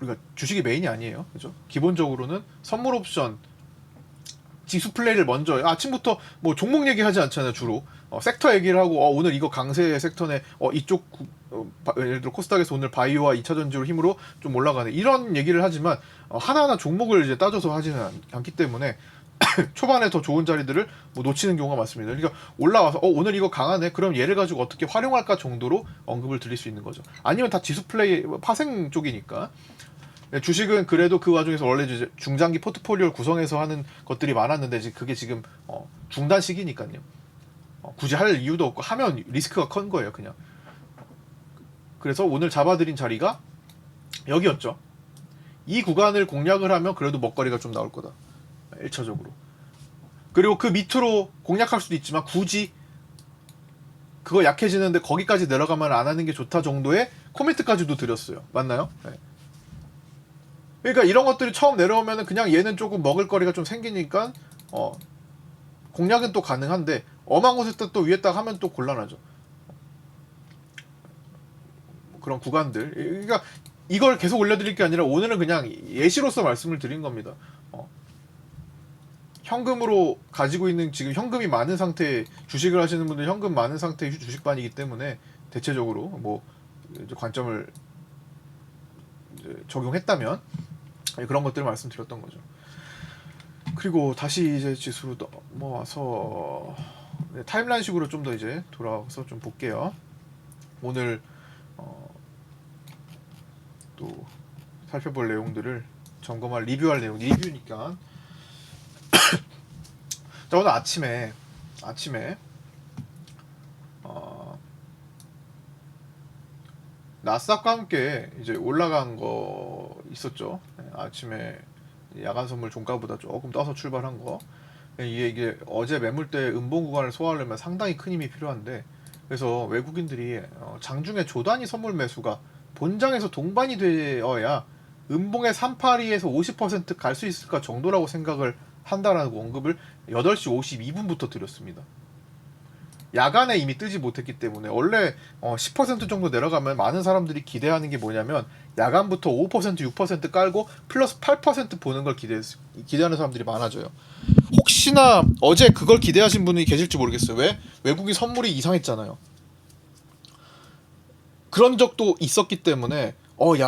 우리가 주식이 메인이 아니에요, 그죠? 기본적으로는 선물 옵션, 지수 플레이를 먼저, 아침부터 뭐 종목 얘기하지 않잖아요. 주로 섹터 얘기를 하고, 오늘 이거 강세 섹터네, 이쪽 예를 들어 코스닥에서 오늘 바이오와 2차 전지로 힘으로 좀 올라가네, 이런 얘기를 하지만 하나하나 종목을 이제 따져서 하지는 않기 때문에 초반에 더 좋은 자리들을 뭐 놓치는 경우가 많습니다. 그러니까 올라와서 오늘 이거 강하네, 그럼 얘를 가지고 어떻게 활용할까 정도로 언급을 드릴 수 있는 거죠. 아니면 다 지수 플레이 파생 쪽이니까. 주식은 그래도 그 와중에서 원래 이제 중장기 포트폴리오를 구성해서 하는 것들이 많았는데, 그게 지금 중단 시기니까요. 굳이 할 이유도 없고, 하면 리스크가 큰 거예요, 그냥. 그래서 오늘 잡아드린 자리가 여기였죠. 이 구간을 공략을 하면 그래도 먹거리가 좀 나올 거다, 1차적으로. 그리고 그 밑으로 공략할 수도 있지만, 굳이 그거 약해지는데 거기까지 내려가면 안 하는 게 좋다 정도의 코멘트까지도 드렸어요. 맞나요? 네. 그러니까 이런 것들이 처음 내려오면은 그냥 얘는 조금 먹을 거리가 좀 생기니까 공략은 또 가능한데, 엄한 곳에다 또 위에다 하면 또 곤란하죠. 그런 구간들. 그러니까 이걸 계속 올려드릴 게 아니라 오늘은 그냥 예시로서 말씀을 드린 겁니다. 현금으로 가지고 있는, 지금 현금이 많은 상태, 주식을 하시는 분들 현금 많은 상태의 주식반이기 때문에 대체적으로 뭐 이제 관점을 이제 적용했다면 그런 것들을 말씀드렸던 거죠. 그리고 다시 이제 지수로 넘어와서 타임라인식으로 좀 더 이제 돌아와서 좀 볼게요. 오늘 또 살펴볼 내용들을 점검할, 리뷰할 내용, 리뷰니까. 자, 오늘 아침에 나스닥과 함께 이제 올라간 거 있었죠. 아침에 야간 선물 종가보다 조금 떠서 출발한 거. 이게 어제 매물대 음봉 구간을 소화하려면 상당히 큰 힘이 필요한데, 그래서 외국인들이 장중에 조단위 선물 매수가 본장에서 동반이 되어야 음봉의 382에서 50% 갈 수 있을까 정도라고 생각을 한다라는 언급을 8시 52분부터 드렸습니다. 야간에 이미 뜨지 못했기 때문에, 원래 10% 정도 내려가면 많은 사람들이 기대하는 게 뭐냐면, 야간부터 5%, 6% 깔고 플러스 8% 보는 걸 기대하는 사람들이 많아져요. 혹시나 어제 그걸 기대하신 분이 계실지 모르겠어요. 왜? 외국인 선물이 이상했잖아요. 그런 적도 있었기 때문에 야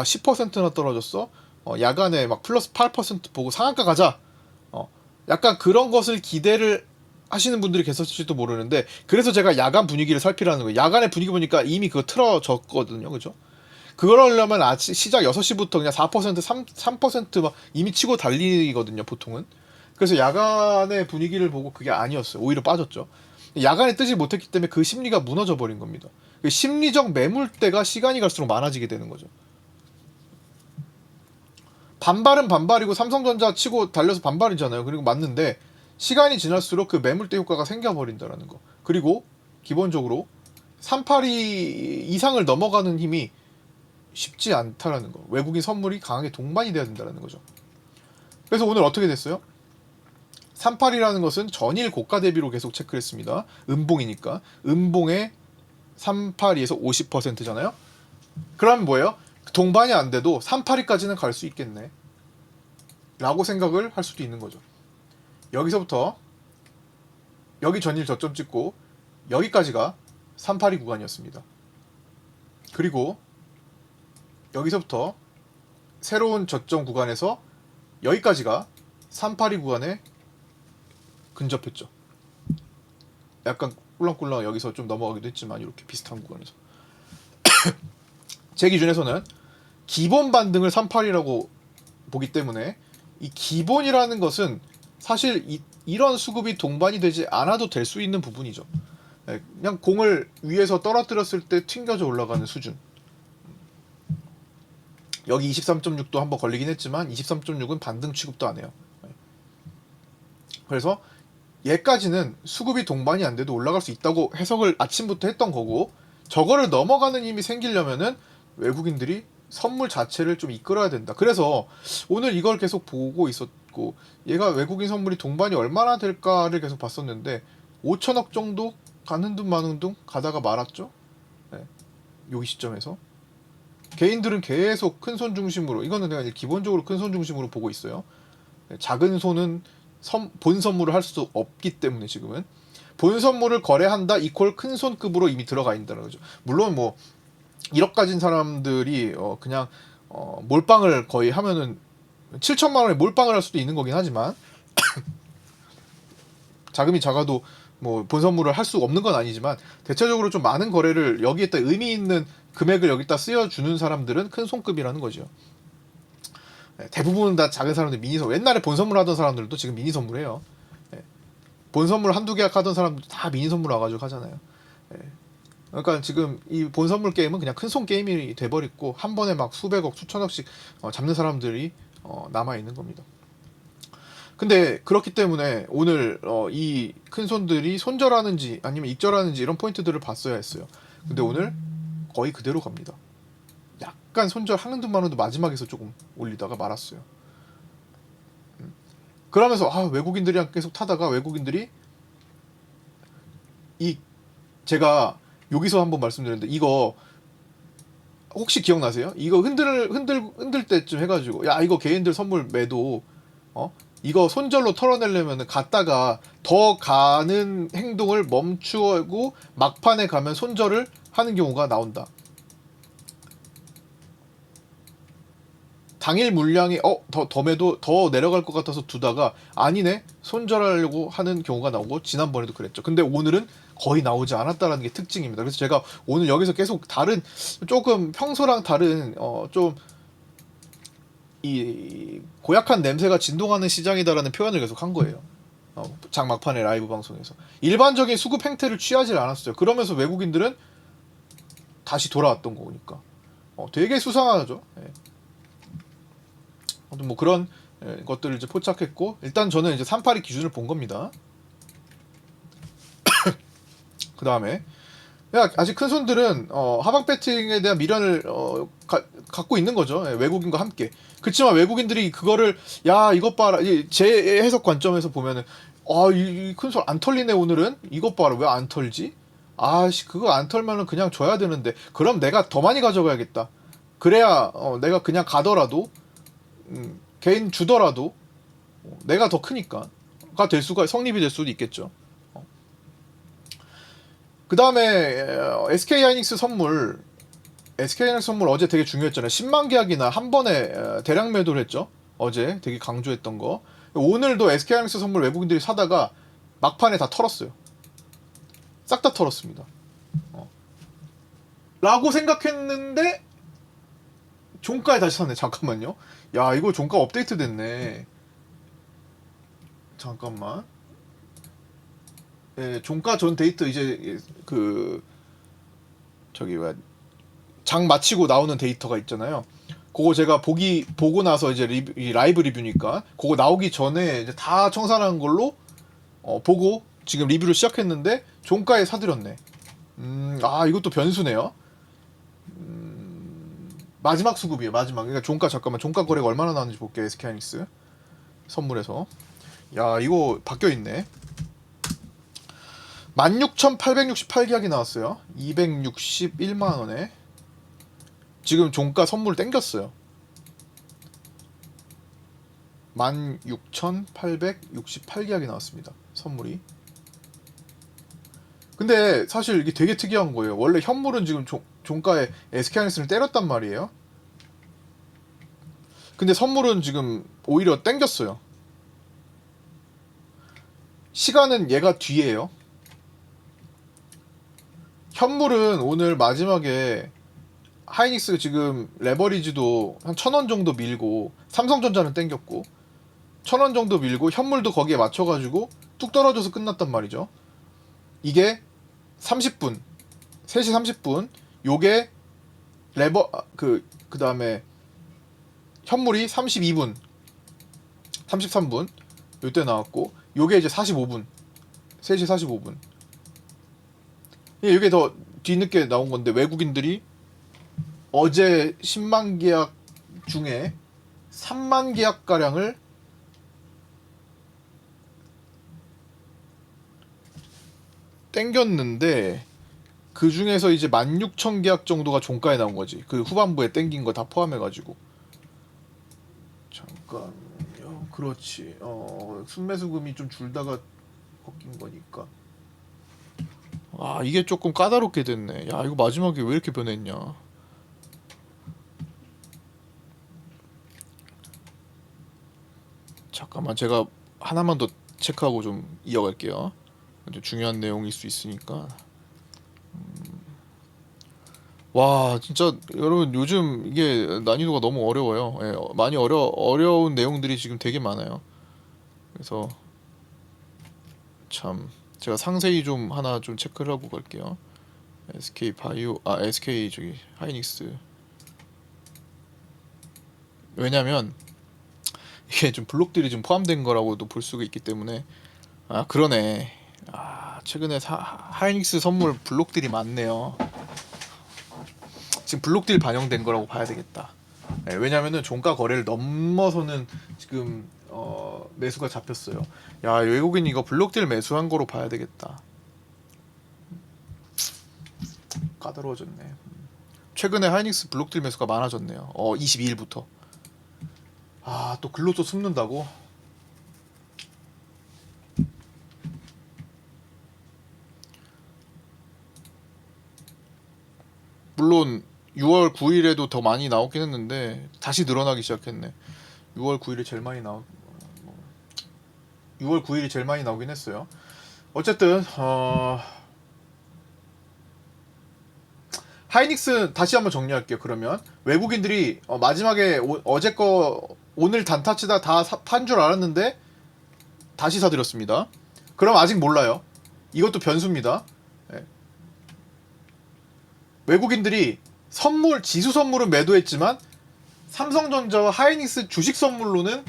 10%나 떨어졌어? 야간에 막 플러스 8% 보고 상한가 가자. 약간 그런 것을 기대를 하시는 분들이 계셨을지도 모르는데, 그래서 제가 야간 분위기를 살피라는 거예요. 야간의 분위기 보니까 이미 그거 틀어졌거든요. 그죠? 그걸 하려면 아침 시작 6시부터 그냥 4%, 3%막 이미 치고 달리거든요, 보통은. 그래서 야간의 분위기를 보고 그게 아니었어요. 오히려 빠졌죠. 야간에 뜨지 못했기 때문에 그 심리가 무너져 버린 겁니다. 그 심리적 매물대가 시간이 갈수록 많아지게 되는 거죠. 반발은 반발이고 삼성전자 치고 달려서 반발이잖아요. 그리고 맞는데 시간이 지날수록 그 매물대 효과가 생겨버린다라는 거. 그리고 기본적으로 382 이상을 넘어가는 힘이 쉽지 않다라는 거. 외국인 선물이 강하게 동반이 돼야 된다는 거죠. 그래서 오늘 어떻게 됐어요? 38이라는 것은 전일 고가 대비로 계속 체크를 했습니다. 음봉이니까. 음봉에 382에서 50%잖아요. 그러면 뭐예요? 동반이 안 돼도 382까지는 갈 수 있겠네 라고 생각을 할 수도 있는 거죠. 여기서부터 여기 전일 저점 찍고 여기까지가 382 구간이었습니다. 그리고 여기서부터 새로운 저점 구간에서 여기까지가 382 구간에 근접했죠. 약간 꿀렁꿀렁 여기서 좀 넘어가기도 했지만 이렇게 비슷한 구간에서 제 기준에서는 기본 반등을 38이라고 보기 때문에 이 기본이라는 것은 사실 이런 수급이 동반이 되지 않아도 될 수 있는 부분이죠. 그냥 공을 위에서 떨어뜨렸을 때 튕겨져 올라가는 수준. 여기 23.6도 한번 걸리긴 했지만 23.6은 반등 취급도 안 해요. 그래서 얘까지는 수급이 동반이 안 돼도 올라갈 수 있다고 해석을 아침부터 했던 거고, 저거를 넘어가는 힘이 생기려면은 외국인들이 선물 자체를 좀 이끌어야 된다. 그래서 오늘 이걸 계속 보고 있었고, 얘가 외국인 선물이 동반이 얼마나 될까를 계속 봤었는데 5천억 정도 가는 둥 마는 둥 가다가 말았죠. 네. 여기 시점에서 개인들은 계속 큰 손 중심으로, 이거는 내가 기본적으로 큰 손 중심으로 보고 있어요. 작은 손은 본 선물을 할 수 없기 때문에 지금은 본 선물을 거래한다 이퀄 큰 손급으로 이미 들어가 있다는 거죠. 물론 뭐 1억 가진 사람들이 그냥 몰빵을 거의 하면은 7천만 원에 몰빵을 할 수도 있는 거긴 하지만 자금이 작아도 뭐 본 선물을 할 수 없는 건 아니지만, 대체적으로 좀 많은 거래를 여기에다 의미 있는 금액을 여기다 쓰여주는 사람들은 큰 손급이라는 거죠. 대부분 다 작은 사람들 미니 선물, 옛날에 본 선물 하던 사람들도 지금 미니 선물해요. 본 선물 한두 계약 하던 사람들 다 미니 선물 와가지고 하잖아요. 그러니까 지금 이 본 선물 게임은 그냥 큰 손 게임이 돼버렸고, 한 번에 막 수백억 수천억씩 잡는 사람들이 남아 있는 겁니다. 근데 그렇기 때문에 오늘 이 큰 손들이 손절하는지 아니면 익절하는지 이런 포인트들을 봤어야 했어요. 근데 오늘 거의 그대로 갑니다. 약간 손절하는 듯 마는 듯 마지막에서 조금 올리다가 말았어요. 그러면서 외국인들이랑 계속 타다가 외국인들이 제가 여기서 한번 말씀드렸는데, 이거 혹시 기억나세요? 이거 흔들 때쯤 해가지고 야 이거 개인들 선물 매도 이거 손절로 털어내려면 갔다가 더 가는 행동을 멈추고 막판에 가면 손절을 하는 경우가 나온다. 당일 물량이 더 매도 더 내려갈 것 같아서 두다가 아니네 손절하려고 하는 경우가 나오고, 지난번에도 그랬죠. 근데 오늘은 거의 나오지 않았다라는 게 특징입니다. 그래서 제가 오늘 여기서 계속 다른, 조금 평소랑 다른 좀 이 고약한 냄새가 진동하는 시장이다라는 표현을 계속 한 거예요. 장 막판에 라이브 방송에서 일반적인 수급 행태를 취하지 않았어요. 그러면서 외국인들은 다시 돌아왔던 거니까 되게 수상하죠. 뭐 그런 것들을 이제 포착했고, 일단 저는 이제 382 기준을 본 겁니다. 그 다음에 아직 큰 손들은 하방 배팅에 대한 미련을 갖고 있는 거죠. 외국인과 함께. 그렇지만 외국인들이 그거를 야 이것 봐라, 제 해석 관점에서 보면은 이 큰 손 안 털리네 오늘은, 이것 봐라 왜 안 털지? 그거 안 털면은 그냥 줘야 되는데, 그럼 내가 더 많이 가져가야겠다. 그래야 내가 그냥 가더라도 개인 주더라도 내가 더 크니까 될 수가, 성립이 될 수도 있겠죠. 그 다음에 SK 하이닉스 선물 SK하이닉스 선물 어제 되게 중요했잖아요. 10만 계약이나 한 번에 대량 매도를 했죠. 어제 되게 강조했던 거. 오늘도 SK하이닉스 선물 외국인들이 사다가 막판에 다 털었어요. 싹 다 털었습니다. 라고 생각했는데 종가에 다시 샀네. 잠깐만요. 야, 이거 종가 업데이트 됐네. 잠깐만. 예, 종가 전 데이터 이제 그 저기 뭐야, 장 마치고 나오는 데이터가 있잖아요. 그거 제가 보고 나서 이제 라이브 리뷰니까 그거 나오기 전에 이제 다 청산한 걸로 보고 지금 리뷰를 시작했는데 종가에 사들였네. 아, 이것도 변수네요. 마지막 수급이에요. 마지막. 그러니까 종가, 잠깐만, 종가 거래가 얼마나 나왔는지 볼게요. SK하이닉스 선물에서. 야, 이거 바뀌어 있네. 16,868계약이 나왔어요. 261만 원에. 지금 종가 선물 땡겼어요. 16,868계약이 나왔습니다. 선물이. 근데 사실 이게 되게 특이한 거예요. 원래 현물은 지금 종가에 SK하이닉스를 때렸단 말이에요. 근데 선물은 지금 오히려 땡겼어요. 시간은 얘가 뒤에요. 현물은 오늘 마지막에 하이닉스 지금 레버리지도 한 1,000원 정도 밀고, 삼성전자는 땡겼고 1,000원 정도 밀고 현물도 거기에 맞춰가지고 뚝 떨어져서 끝났단 말이죠. 이게 30분 3시 30분 요게 그 다음에 현물이 32분 33분 요때 나왔고, 요게 이제 45분 3시 45분. 이게 더 뒤늦게 나온 건데, 외국인들이 어제 10만 계약 중에 3만 계약 가량을 땡겼는데, 그 중에서 이제 16,000 계약 정도가 종가에 나온 거지. 그 후반부에 땡긴 거 다 포함해가지고. 잠깐요. 그렇지. 순매수금이 좀 줄다가 꺾인 거니까. 아, 이게 조금 까다롭게 됐네. 야, 이거 마지막에 왜 이렇게 변했냐. 잠깐만, 제가 하나만 더 체크하고 좀 이어갈게요. 중요한 내용일 수 있으니까. 와, 진짜 여러분, 요즘 이게 난이도가 너무 어려워요. 예, 많이 어려운 내용들이 지금 되게 많아요. 그래서 참 제가 상세히 좀 하나 좀 체크를 하고 갈게요. SK 저기 하이닉스. 왜냐면 이게 좀 블록들이 좀 포함된 거라고도 볼 수가 있기 때문에. 아, 그러네. 아, 최근에 하이닉스 선물 블록들이 많네요. 지금 블록딜 반영된 거라고 봐야 되겠다. 네, 왜냐면은 종가 거래를 넘어서는 지금 매수가 잡혔어요. 야, 외국인 이거 블록딜 매수한 거로 봐야 되겠다. 까다로워졌네. 최근에 하이닉스 블록딜 매수가 많아졌네요. 22일부터. 아, 또 글로 또 숨는다고? 물론 6월 9일에도 더 많이 나오긴 했는데 다시 늘어나기 시작했네. 6월 9일이 제일 많이 6월 9일이 제일 많이 나오긴 했어요. 어쨌든 하이닉스 다시 한번 정리할게요. 그러면 외국인들이 마지막에 어제 거 오늘 단타치다 다 판 줄 알았는데 다시 사들였습니다. 그럼 아직 몰라요. 이것도 변수입니다. 네. 외국인들이 지수 선물은 매도했지만 삼성전자와 하이닉스 주식 선물로는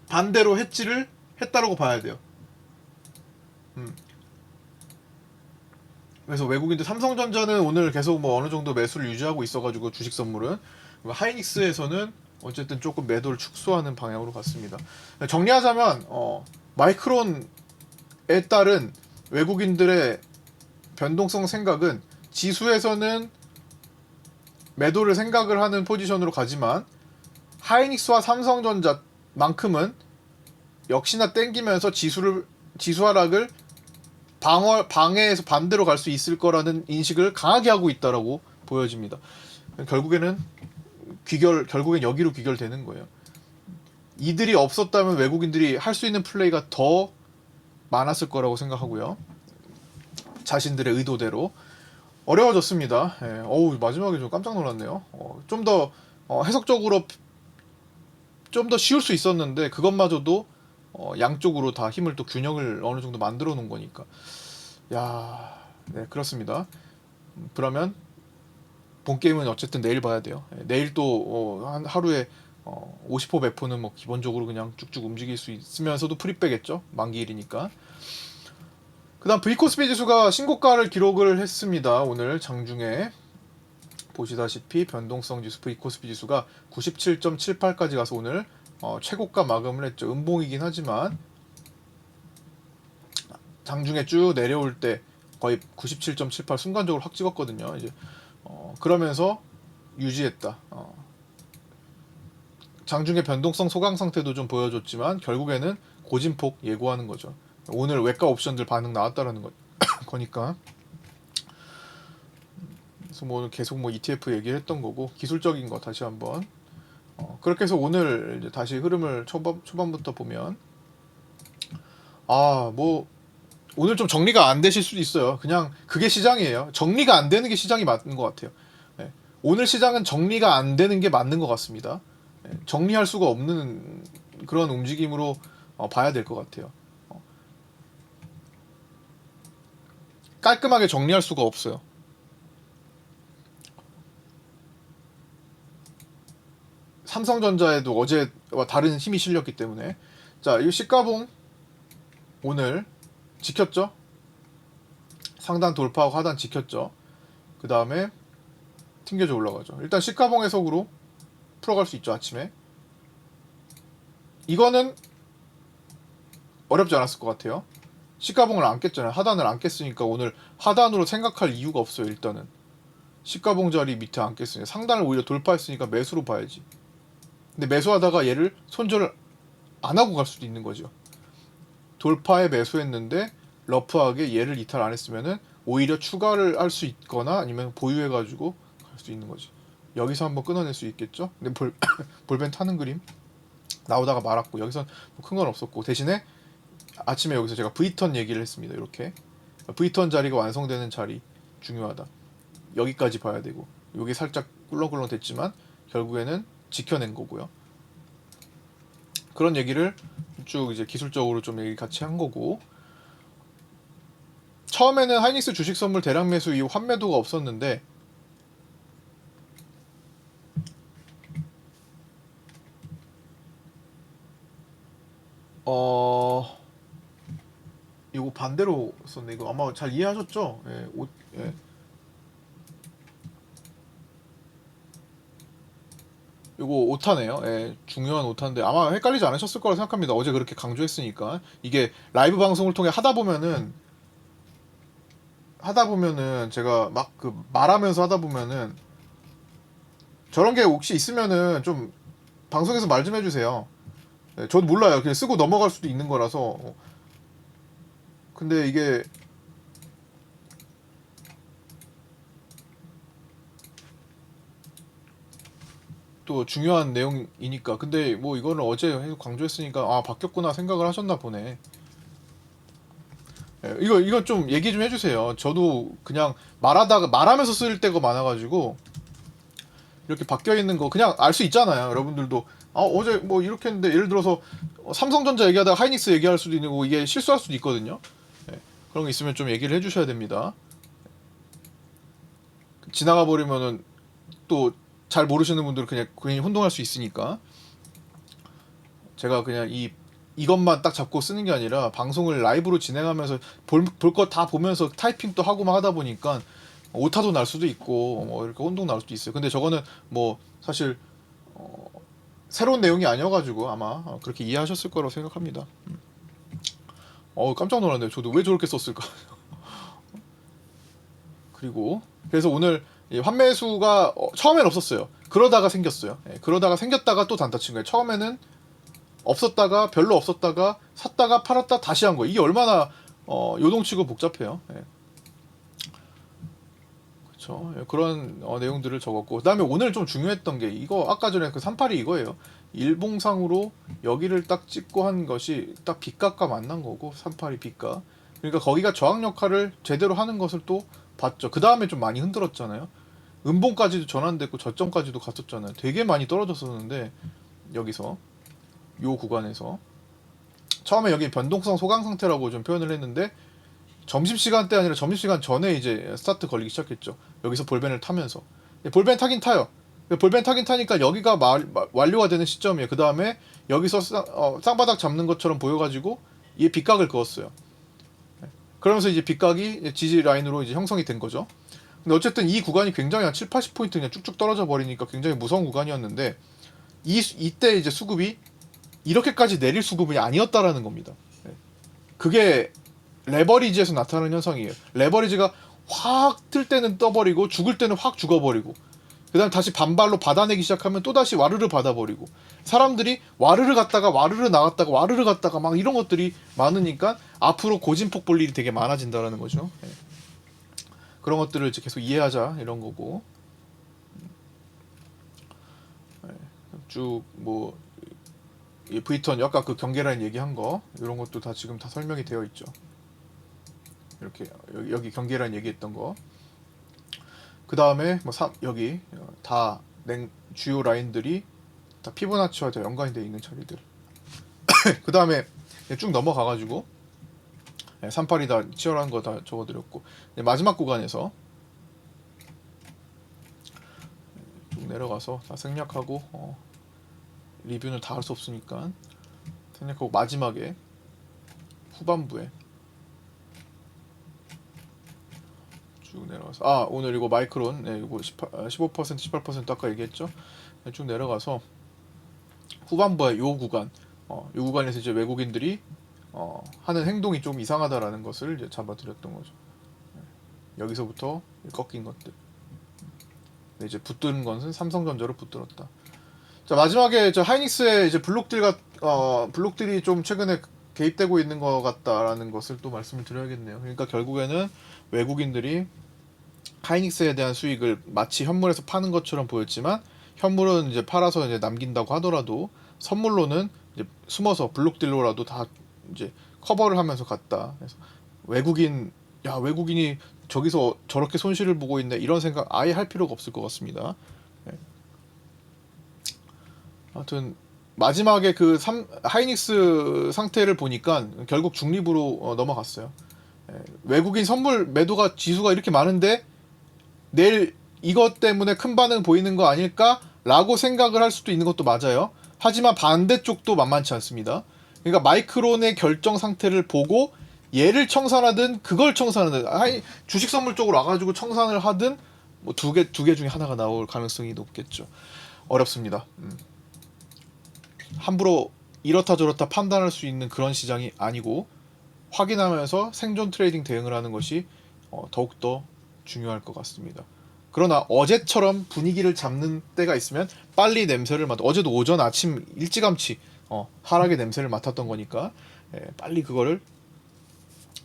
반대로 해지를 했다라고 봐야 돼요. 그래서 외국인들 삼성전자는 오늘 계속 뭐 어느 정도 매수를 유지하고 있어가지고 주식 선물은, 하이닉스에서는 어쨌든 조금 매도를 축소하는 방향으로 갔습니다. 정리하자면 마이크론에 따른 외국인들의 변동성 생각은 지수에서는 매도를 생각을 하는 포지션으로 가지만 하이닉스와 삼성전자만큼은 역시나 땡기면서 지수 하락을 방해해서 반대로 갈 수 있을 거라는 인식을 강하게 하고 있다라고 보여집니다. 결국엔 여기로 귀결되는 거예요. 이들이 없었다면 외국인들이 할 수 있는 플레이가 더 많았을 거라고 생각하고요. 자신들의 의도대로 어려워졌습니다. 예, 마지막에 좀 깜짝 놀랐네요. 좀 더 해석적으로 좀 더 쉬울 수 있었는데 그것마저도 양쪽으로 다 힘을 또 균형을 어느 정도 만들어 놓은 거니까. 야, 네, 그렇습니다. 그러면 본 게임은 어쨌든 내일 봐야 돼요. 내일 또 하루에 50호 100호는 뭐 기본적으로 그냥 쭉쭉 움직일 수 있으면서도 프리백겠죠. 만기일이니까. 그다음 V코스피 지수가 신고가를 기록을 했습니다. 오늘 장중에 보시다시피 변동성 지수 V코스피 지수가 97.78까지 가서 오늘 최고가 마감을 했죠. 음봉이긴 하지만 장중에 쭉 내려올 때 거의 97.78 순간적으로 확 찍었거든요. 이제 그러면서 유지했다. 장중에 변동성 소강 상태도 좀 보여줬지만 결국에는 고진폭 예고하는 거죠. 오늘 외과 옵션들 반응 나왔다라는 거니까. 그래서 뭐 계속 뭐 ETF 얘기를 했던 거고 기술적인 거 다시 한번 그렇게 해서 오늘 이제 다시 흐름을 초반부터 보면 뭐 오늘 좀 정리가 안 되실 수도 있어요. 그냥 그게 시장이에요. 정리가 안 되는 게 시장이 맞는 것 같아요. 네. 오늘 시장은 정리가 안 되는 게 맞는 것 같습니다. 네. 정리할 수가 없는 그런 움직임으로 봐야 될 것 같아요. 깔끔하게 정리할 수가 없어요. 삼성전자에도 어제와 다른 힘이 실렸기 때문에 자, 이 시가봉 오늘 지켰죠? 상단 돌파하고 하단 지켰죠? 그 다음에 튕겨져 올라가죠. 일단 시가봉 해석으로 풀어갈 수 있죠. 아침에 이거는 어렵지 않았을 것 같아요. 시가봉을 안 깼잖아요. 하단을 안 깼으니까 오늘 하단으로 생각할 이유가 없어요. 일단은 시가봉 자리 밑에 안 깼으니까 상단을 오히려 돌파했으니까 매수로 봐야지. 근데 매수하다가 얘를 손절을 안 하고 갈 수도 있는 거죠. 돌파에 매수했는데 러프하게 얘를 이탈 안 했으면은 오히려 추가를 할 수 있거나 아니면 보유해가지고 갈 수 있는 거지. 여기서 한번 끊어낼 수 있겠죠. 근데 볼펜 타는 그림 나오다가 말았고 여기선 뭐 큰 건 없었고 대신에 아침에 여기서 제가 V턴 얘기를 했습니다. 이렇게 V턴 자리가 완성되는 자리 중요하다. 여기까지 봐야 되고 여기 살짝 꿀렁꿀렁 됐지만 결국에는 지켜낸 거고요. 그런 얘기를 쭉 이제 기술적으로 좀 얘기 같이 한 거고 처음에는 하이닉스 주식 선물 대량 매수 이후 환매도가 없었는데 이거 반대로 썼네. 이거 아마 잘 이해하셨죠? 예, 예. 이거 오타네요. 예, 중요한 오타인데 아마 헷갈리지 않으셨을 거라 생각합니다. 어제 그렇게 강조했으니까 이게 라이브 방송을 통해 하다 보면은 제가 막 그 말하면서 하다 보면은 저런 게 혹시 있으면은 좀 방송에서 말 좀 해주세요. 예, 저도 몰라요. 그냥 쓰고 넘어갈 수도 있는 거라서. 근데 이게 또 중요한 내용이니까. 근데 뭐 이거는 어제 계속 강조했으니까 바뀌었구나 생각을 하셨나 보네. 예, 이거 좀 얘기 좀 해주세요. 저도 그냥 말하면서 쓸 때가 많아가지고 이렇게 바뀌어 있는 거 그냥 알 수 있잖아요. 여러분들도 어제 뭐 이렇게 했는데 예를 들어서 삼성전자 얘기하다가 하이닉스 얘기할 수도 있는 거고 이게 실수할 수도 있거든요. 예, 그런 거 있으면 좀 얘기를 해주셔야 됩니다. 지나가 버리면은 또 잘 모르시는 분들은 그냥 괜히 혼동할 수 있으니까 제가 그냥 이것만 딱 잡고 쓰는 게 아니라 방송을 라이브로 진행하면서 볼 거 다 보면서 타이핑도 하고 막 하다 보니까 오타도 날 수도 있고 뭐 이렇게 혼동 날 수도 있어요. 근데 저거는 뭐 사실 새로운 내용이 아니어가지고 아마 그렇게 이해하셨을 거라고 생각합니다. 깜짝 놀랐네요. 저도 왜 저렇게 썼을까. 그리고 그래서 오늘 환매수가 처음엔 없었어요. 그러다가 생겼어요. 그러다가 생겼다가 또 단타 친 거예요. 처음에는 없었다가 별로 없었다가 샀다가 팔았다 다시 한 거예요. 이게 얼마나 요동치고 복잡해요. 그렇죠. 그런 내용들을 적었고, 그다음에 오늘 좀 중요했던 게 이거 아까 전에 그 38이 이거예요. 일봉상으로 여기를 딱 찍고 한 것이 딱 빗각과 만난 거고, 38이 빗각. 그러니까 거기가 저항 역할을 제대로 하는 것을 또 봤죠. 그 다음에 좀 많이 흔들었잖아요. 음봉까지도 전환됐고 저점까지도 갔었잖아요. 되게 많이 떨어졌었는데 여기서 요 구간에서 처음에 여기 변동성 소강 상태라고 좀 표현을 했는데, 점심시간 때 아니라 점심시간 전에 이제 스타트 걸리기 시작했죠. 여기서 볼벤을 타면서. 볼벤 타긴 타요. 볼벤 타긴 타니까 여기가 완료가 되는 시점이에요. 그 다음에 여기서 쌍바닥 잡는 것처럼 보여가지고 이 빗각을 그었어요. 그러면서 이제 빗각이 지지 라인으로 이제 형성이 된 거죠. 근데 어쨌든 이 구간이 굉장히 한 7, 80포인트 그냥 쭉쭉 떨어져 버리니까 굉장히 무서운 구간이었는데, 이때 이제 수급이 이렇게까지 내릴 수급이 아니었다라는 겁니다. 그게 레버리지에서 나타나는 현상이에요. 레버리지가 확 틀 때는 떠버리고 죽을 때는 확 죽어버리고, 그 다음 다시 반발로 받아내기 시작하면 또다시 와르르 받아버리고, 사람들이 와르르 갔다가 와르르 나갔다가 와르르 갔다가 막 이런 것들이 많으니까 앞으로 고진폭 볼 일이 되게 많아진다라는 거죠. 그런 것들을 이제 계속 이해하자 이런 거고, 쭉 뭐 V턴 아까 그 경계라인 얘기한 거 이런 것도 다 지금 다 설명이 되어 있죠. 이렇게 여기 경계라인 얘기했던 거. 그 다음에 뭐 여기 다 주요 라인들이 다 피보나치와 다 연관이 되어 있는 자리들. 그 다음에 쭉 넘어가가지고 38이 다 치열한 거 다 적어드렸고, 마지막 구간에서 쭉 내려가서 다 생략하고, 리뷰는 다 할 수 없으니까 생략하고, 마지막에 후반부에 쭉 내려가서 오늘 이거 마이크론 이거 15% 18% 아까 얘기했죠. 쭉 내려가서 후반부에 요 구간 요 구간에서 이제 외국인들이 하는 행동이 좀 이상하다라는 것을 이제 잡아드렸던 거죠. 여기서부터 꺾인 것들. 이제 붙드는 것은 삼성전자로 붙들었다. 자, 마지막에 저 하이닉스의 이제 블록들이 좀 최근에 개입되고 있는 것 같다라는 것을 또 말씀을 드려야겠네요. 그러니까 결국에는 외국인들이 하이닉스에 대한 수익을 마치 현물에서 파는 것처럼 보였지만, 현물은 이제 팔아서 이제 남긴다고 하더라도 선물로는 이제 숨어서 블록딜로라도 다 이제 커버를 하면서 갔다. 그래서 외국인이 저기서 저렇게 손실을 보고 있네 이런 생각 아예 할 필요가 없을 것 같습니다. 하여튼 마지막에 그 하이닉스 상태를 보니까 결국 중립으로 넘어갔어요. 외국인 선물 매도가 지수가 이렇게 많은데 내일 이것 때문에 큰 반응 보이는 거 아닐까라고 생각을 할 수도 있는 것도 맞아요. 하지만 반대쪽도 만만치 않습니다. 그러니까 마이크론의 결정 상태를 보고 얘를 청산하든 그걸 청산하든 주식 선물 쪽으로 와가지고 청산을 하든 뭐 두 개 중에 하나가 나올 가능성이 높겠죠. 어렵습니다. 함부로 이렇다 저렇다 판단할 수 있는 그런 시장이 아니고, 확인하면서 생존 트레이딩 대응을 하는 것이 더욱더 중요할 것 같습니다. 그러나 어제처럼 분위기를 잡는 때가 있으면 빨리 냄새를 어제도 오전 아침 일찌감치 하락의 냄새를 맡았던 거니까 빨리 그거를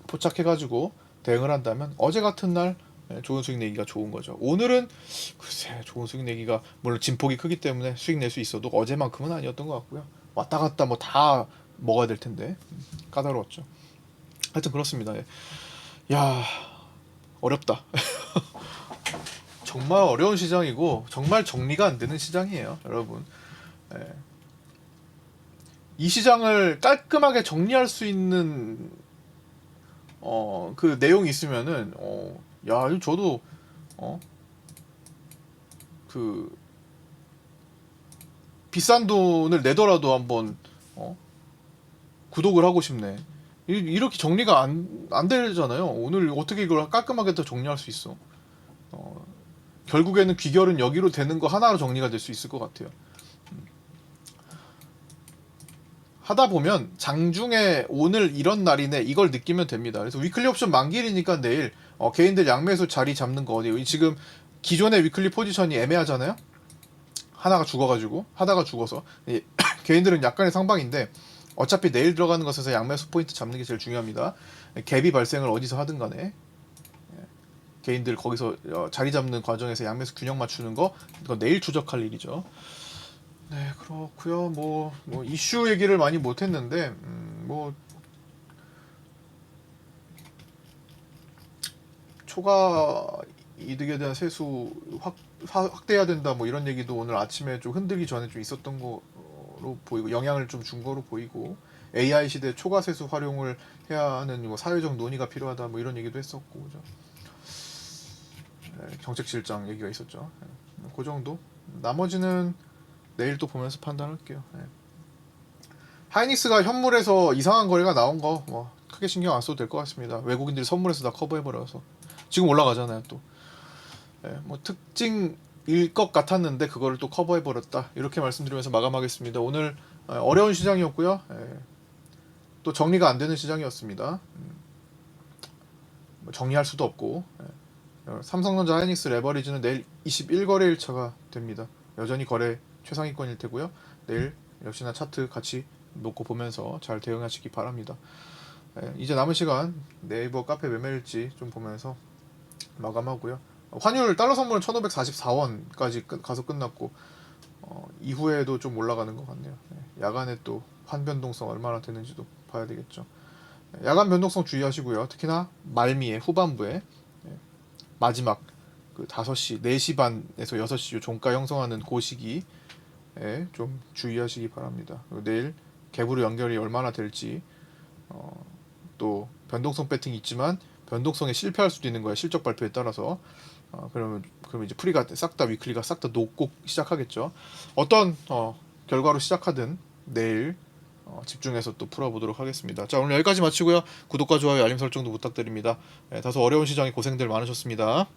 포착해가지고 대응을 한다면 어제 같은 날 좋은 수익 내기가 좋은 거죠. 오늘은 글쎄 좋은 수익 내기가 물론 진폭이 크기 때문에 수익 낼 수 있어도 어제만큼은 아니었던 것 같고요. 왔다 갔다 뭐 다 먹어야 될 텐데 까다로웠죠. 하여튼 그렇습니다. 야, 어렵다. 정말 어려운 시장이고 정말 정리가 안 되는 시장이에요, 여러분. 이 시장을 깔끔하게 정리할 수 있는 그 내용이 있으면은 저도 그 비싼 돈을 내더라도 한번 구독을 하고 싶네. 이렇게 정리가 안 되잖아요. 오늘 어떻게 이걸 깔끔하게 더 정리할 수 있어? 결국에는 귀결은 여기로 되는 거 하나로 정리가 될 수 있을 것 같아요. 하다 보면 장중에 오늘 이런 날이네 이걸 느끼면 됩니다. 그래서 위클리 옵션 만기일이니까 내일 개인들 양매수 자리 잡는 거 어디에요? 지금 기존의 위클리 포지션이 애매하잖아요. 하다가 죽어서 개인들은 약간의 상방인데 어차피 내일 들어가는 것에서 양매수 포인트 잡는 게 제일 중요합니다. 갭이 발생을 어디서 하든 간에 개인들 거기서 자리 잡는 과정에서 양매수 균형 맞추는 거 이건 내일 추적할 일이죠. 네, 그렇고요. 뭐 이슈 얘기를 많이 못 했는데 뭐 초과 이득에 대한 세수 확대해야 된다 뭐 이런 얘기도 오늘 아침에 좀 흔들기 전에 좀 있었던 거로 보이고 영향을 좀 준 거로 보이고 AI 시대 초과 세수 활용을 해야 하는 뭐 사회적 논의가 필요하다 뭐 이런 얘기도 했었고 그죠? 네, 정책실장 얘기가 있었죠. 네, 그 정도. 나머지는 내일 또 보면서 판단할게요. 네. 하이닉스가 현물에서 이상한 거래가 나온 거 뭐 크게 신경 안 써도 될 것 같습니다. 외국인들이 선물해서 다 커버해버려서 지금 올라가잖아요 또. 네, 뭐 특징일 것 같았는데 그거를 또 커버해버렸다 이렇게 말씀드리면서 마감하겠습니다. 오늘 어려운 시장이었고요. 또 정리가 안 되는 시장이었습니다. 뭐 정리할 수도 없고 삼성전자 하이닉스 레버리지는 내일 21거래 일차가 됩니다. 여전히 거래 최상위권일 테고요. 내일 역시나 차트 같이 놓고 보면서 잘 대응하시기 바랍니다. 이제 남은 시간 네이버 카페 매매일지 좀 보면서 마감하고요. 환율 달러 선물은 1544원까지 가서 끝났고 이후에도 좀 올라가는 것 같네요. 야간에 또 환변동성 얼마나 되는지도 봐야 되겠죠. 야간 변동성 주의하시고요. 특히나 말미에 후반부에 마지막 그 5시, 4시 반에서 6시 종가 형성하는 그 시기에 좀 주의하시기 바랍니다. 그리고 내일 갭으로 연결이 얼마나 될지 또 변동성 배팅이 있지만 변동성에 실패할 수도 있는 거예요. 실적 발표에 따라서. 그러면 이제 프리가 싹 다 위클리가 싹 다 녹고 시작하겠죠. 어떤 결과로 시작하든 내일 집중해서 또 풀어보도록 하겠습니다. 자, 오늘 여기까지 마치고요. 구독과 좋아요, 알림 설정도 부탁드립니다. 다소 어려운 시장에 고생들 많으셨습니다.